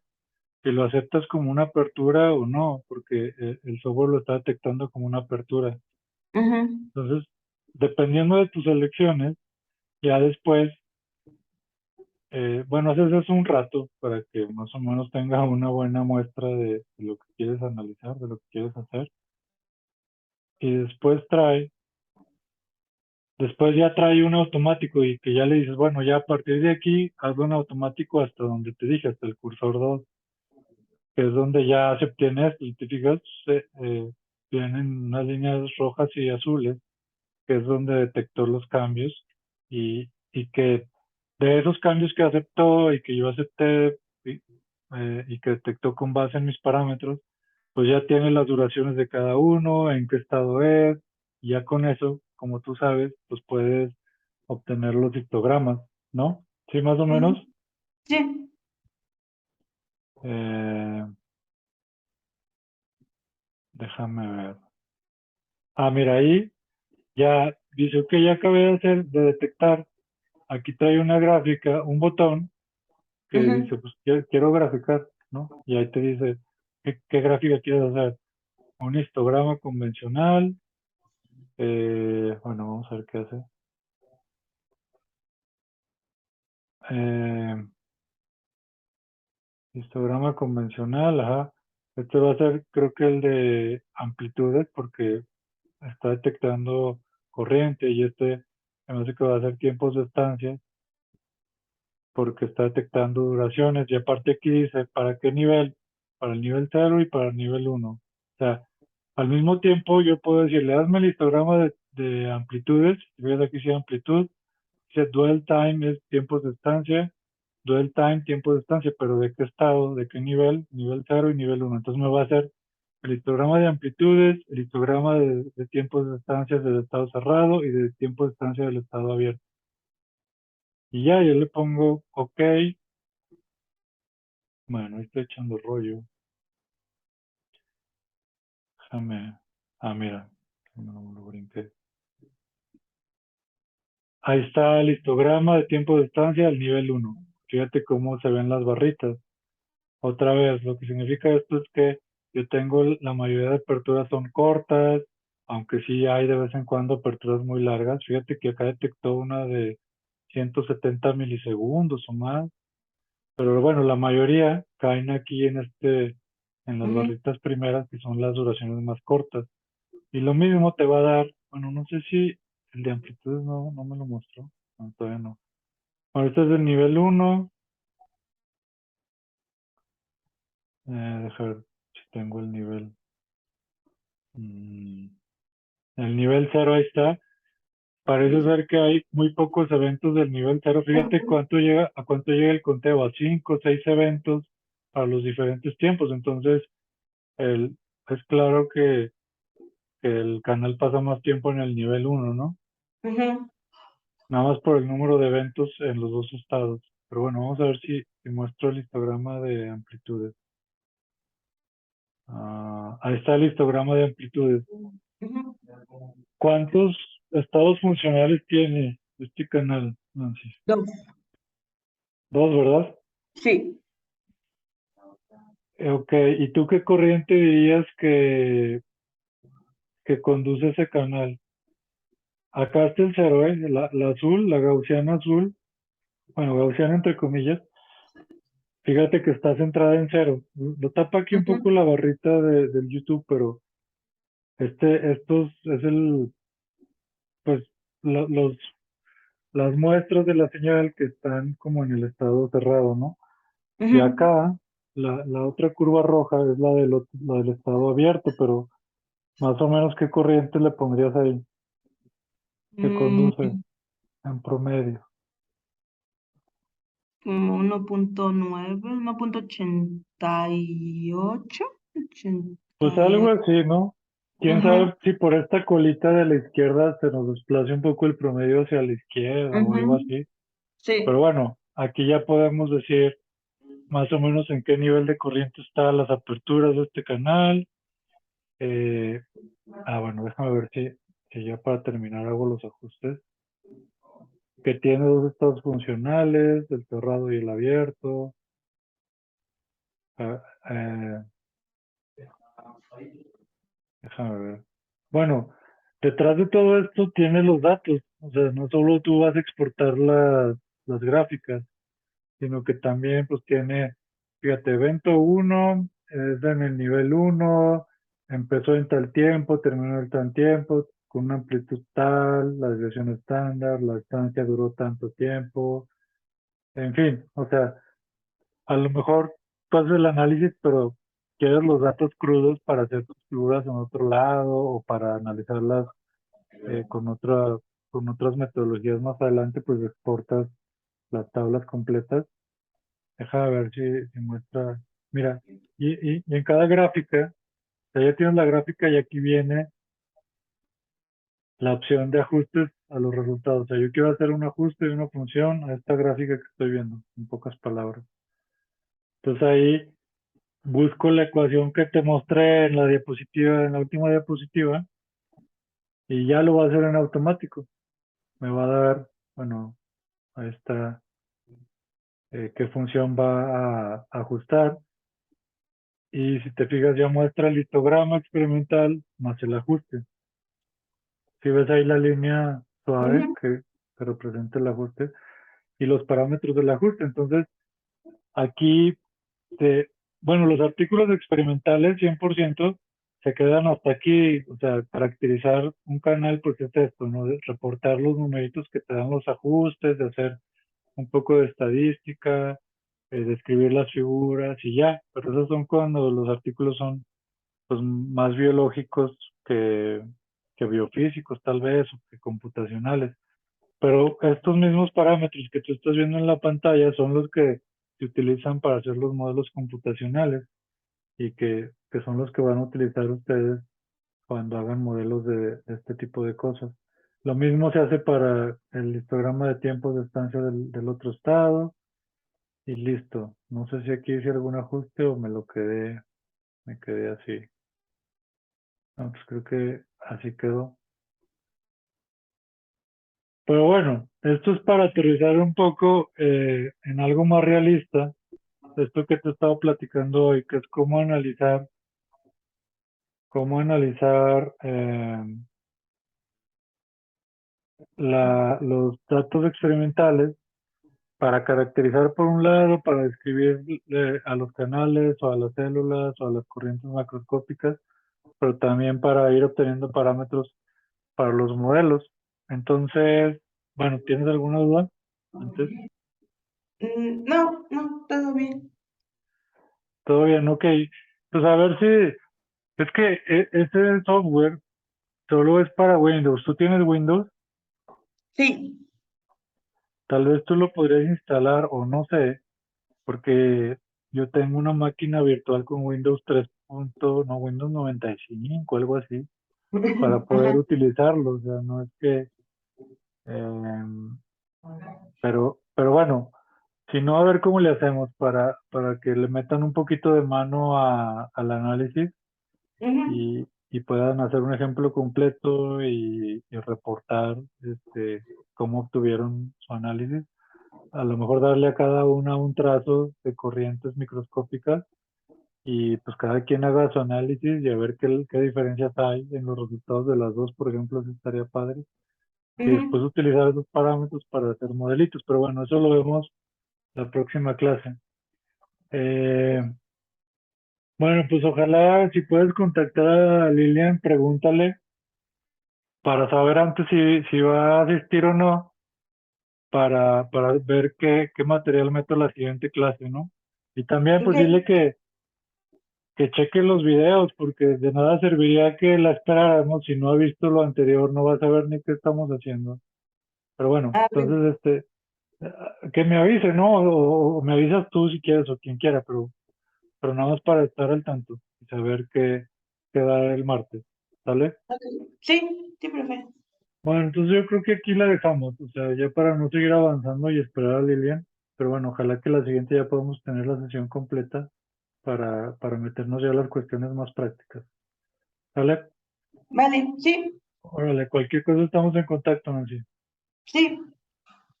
que lo aceptas como una apertura o no, porque el software lo está detectando como una apertura. ujú, Entonces, dependiendo de tus elecciones, ya después, bueno, haces eso un rato para que más o menos tenga una buena muestra de lo que quieres analizar, de lo que quieres hacer. Y después ya trae un automático y que ya le dices, bueno, ya a partir de aquí, hazlo en automático hasta donde te dije, hasta el cursor 2, que es donde ya se obtiene esto. Y te fijas, vienen unas líneas rojas y azules, que es donde detectó los cambios y que de esos cambios que aceptó y que yo acepté y que detectó con base en mis parámetros, pues ya tiene las duraciones de cada uno, en qué estado es, y ya con eso, como tú sabes, pues puedes obtener los histogramas, ¿no? Sí, más o menos. ujú, sí, Eh, déjame ver. Mira, ahí ya dice que ya acabé de detectar. Aquí trae una gráfica, un botón que ujú, dice, pues quiero graficar, ¿no? Y ahí te dice, ¿qué gráfica quieres hacer? Un histograma convencional. Bueno, vamos a ver qué hace. Eh, histograma convencional, ajá. Este va a ser, creo que el de amplitudes, porque está detectando corriente y me parece que va a ser tiempos de estancia, porque está detectando duraciones. Y aparte aquí dice, ¿para qué nivel? Para el nivel cero y para el nivel uno. O sea, al mismo tiempo yo puedo decirle, hazme el histograma de amplitudes. Si ves aquí sí amplitud, dice dwell time es tiempos de estancia, dwell time, tiempo de estancia, pero ¿de qué estado? ¿De qué nivel? Nivel cero y nivel uno. Entonces me va a hacer el histograma de amplitudes, el histograma de tiempos de estancia del estado cerrado y de tiempos de estancia del estado abierto. Y ya, yo le pongo OK. Bueno, ahí estoy echando rollo. Déjame. Mira, no me lo brinqué. Ahí está el histograma de tiempo de estancia al nivel uno. Fíjate cómo se ven las barritas. Otra vez, lo que significa esto es que yo tengo la mayoría de aperturas son cortas, aunque sí hay de vez en cuando aperturas muy largas. Fíjate que acá detectó una de 170 milisegundos o más, pero bueno, la mayoría caen aquí en las Ujú, barritas primeras, que son las duraciones más cortas. Y lo mismo te va a dar, bueno, no sé si el de amplitudes no me lo mostró, no, todavía no. Bueno, este es del nivel uno. Deja ver si tengo el nivel. Mm, el nivel cero ahí está. Parece ser que hay muy pocos eventos del nivel cero. Fíjate a cuánto llega el conteo, a 5 o 6 eventos a los diferentes tiempos. Entonces, el, es claro que el canal pasa más tiempo en el nivel uno, ¿no? ujú. Nada más por el número de eventos en los dos estados. Pero bueno, vamos a ver si muestro el histograma de amplitudes. Ahí está el histograma de amplitudes. Ujú. ¿Cuántos estados funcionales tiene este canal, Nancy? Dos. Dos, ¿verdad? Sí. Ok, ¿y tú qué corriente dirías que conduce ese canal? Acá está el cero, ¿eh? La azul, la gaussiana azul, bueno, gaussiana entre comillas. Fíjate que está centrada en cero. Lo tapa aquí un poco Ujú, la barrita del YouTube, pero estos es pues, lo- los, las muestras de la señal que están como en el estado cerrado, ¿no? Y ujú. acá, la otra curva roja es la del estado abierto, pero más o menos qué corriente le pondrías ahí, que conduce Mm, en promedio. como 1.9, 1.88, Pues 88. algo así, ¿no? Quién Ujú, sabe si por esta colita de la izquierda se nos desplace un poco el promedio hacia la izquierda o algo ujú. así. Pero Sí. bueno, aquí ya podemos decir más o menos en qué nivel de corriente están las aperturas de este canal. Eh, bueno, déjame ver si ya para terminar hago los ajustes. Que tiene dos estados funcionales, el cerrado y el abierto. Ah, déjame ver. Bueno, detrás de todo esto tiene los datos. O sea, no solo tú vas a exportar las gráficas, sino que también pues tiene, fíjate, evento uno es en el nivel uno, empezó en tal tiempo, terminó en tal tiempo, con una amplitud tal, la desviación estándar, la distancia duró tanto tiempo, en fin, o sea, a lo mejor tú haces el análisis, pero quieres los datos crudos para hacer tus figuras en otro lado o para analizarlas con con otras metodologías más adelante, pues exportas las tablas completas. Deja ver si muestra. Mira, y en cada gráfica, o sea, ya tienes la gráfica y aquí viene la opción de ajustes a los resultados. O sea, yo quiero hacer un ajuste de una función a esta gráfica que estoy viendo, en pocas palabras. Entonces ahí busco la ecuación que te mostré en la diapositiva, en la última diapositiva, y ya lo va a hacer en automático. Me va a dar, bueno, ahí está, qué función va a ajustar. Y si te fijas, ya muestra el histograma experimental más el ajuste. Si ves ahí la línea suave Ujú, que representa el ajuste y los parámetros del ajuste. Entonces, aquí, te, bueno, los artículos experimentales 100% se quedan hasta aquí. O sea, caracterizar un canal, pues es esto, ¿no? De reportar los numeritos que te dan los ajustes, de hacer un poco de estadística, describir las figuras y ya. Pero esos son cuando los artículos son pues, más biológicos que biofísicos tal vez o que computacionales. Pero estos mismos parámetros que tú estás viendo en la pantalla son los que se utilizan para hacer los modelos computacionales y que son los que van a utilizar ustedes cuando hagan modelos de este tipo de cosas. Lo mismo se hace para el histograma de tiempos de estancia del otro estado y listo. No sé si aquí hice algún ajuste o me quedé así. No, pues creo que así quedó. Pero bueno, esto es para aterrizar un poco en algo más realista esto que te he estado platicando hoy, que es cómo analizar los datos experimentales para caracterizar por un lado, para describir a los canales o a las células o a las corrientes macroscópicas, pero también para ir obteniendo parámetros para los modelos. Entonces, bueno, ¿tienes alguna duda antes? No, no, todo bien. Todo bien, ok. Pues a ver si, es que ese software solo es para Windows. ¿Tú tienes Windows? Sí. Tal vez tú lo podrías instalar o no sé, porque yo tengo una máquina virtual con Windows 3. No, Windows 95, algo así, para poder Ajá. utilizarlo. O sea, no es que, em, pero bueno, si no, a ver cómo le hacemos para que le metan un poquito de mano al análisis Ujú, y puedan hacer un ejemplo completo y reportar cómo obtuvieron su análisis. A lo mejor darle a cada una un trazo de corrientes microscópicas y pues cada quien haga su análisis y a ver qué diferencias hay en los resultados de las dos, por ejemplo, eso estaría padre. Y después ujú. utilizar esos parámetros para hacer modelitos, pero bueno, eso lo vemos la próxima clase. Eh, bueno, pues ojalá si puedes contactar a Lilian, pregúntale para saber antes si va a asistir o no, para ver qué material meto a la siguiente clase, ¿no? Y también Ok. pues dile que cheque los videos, porque de nada serviría que la esperáramos si no ha visto lo anterior, no va a saber ni qué estamos haciendo. Pero bueno, Ah, bueno. entonces que me avise, ¿no? O me avisas tú si quieres o quien quiera, pero nada más para estar al tanto y saber qué da el martes, ¿sale? Ok. Sí, sí, profe. Bueno, entonces yo creo que aquí la dejamos, o sea, ya para no seguir avanzando y esperar a Lilian, pero bueno, ojalá que la siguiente ya podamos tener la sesión completa para meternos ya a las cuestiones más prácticas, ¿sale? Vale, sí, Órale, cualquier cosa estamos en contacto, Nancy. sí.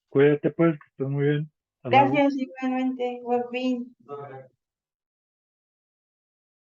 Cuídate pues, que estés muy bien. Hasta luego. Gracias igualmente. Buen fin.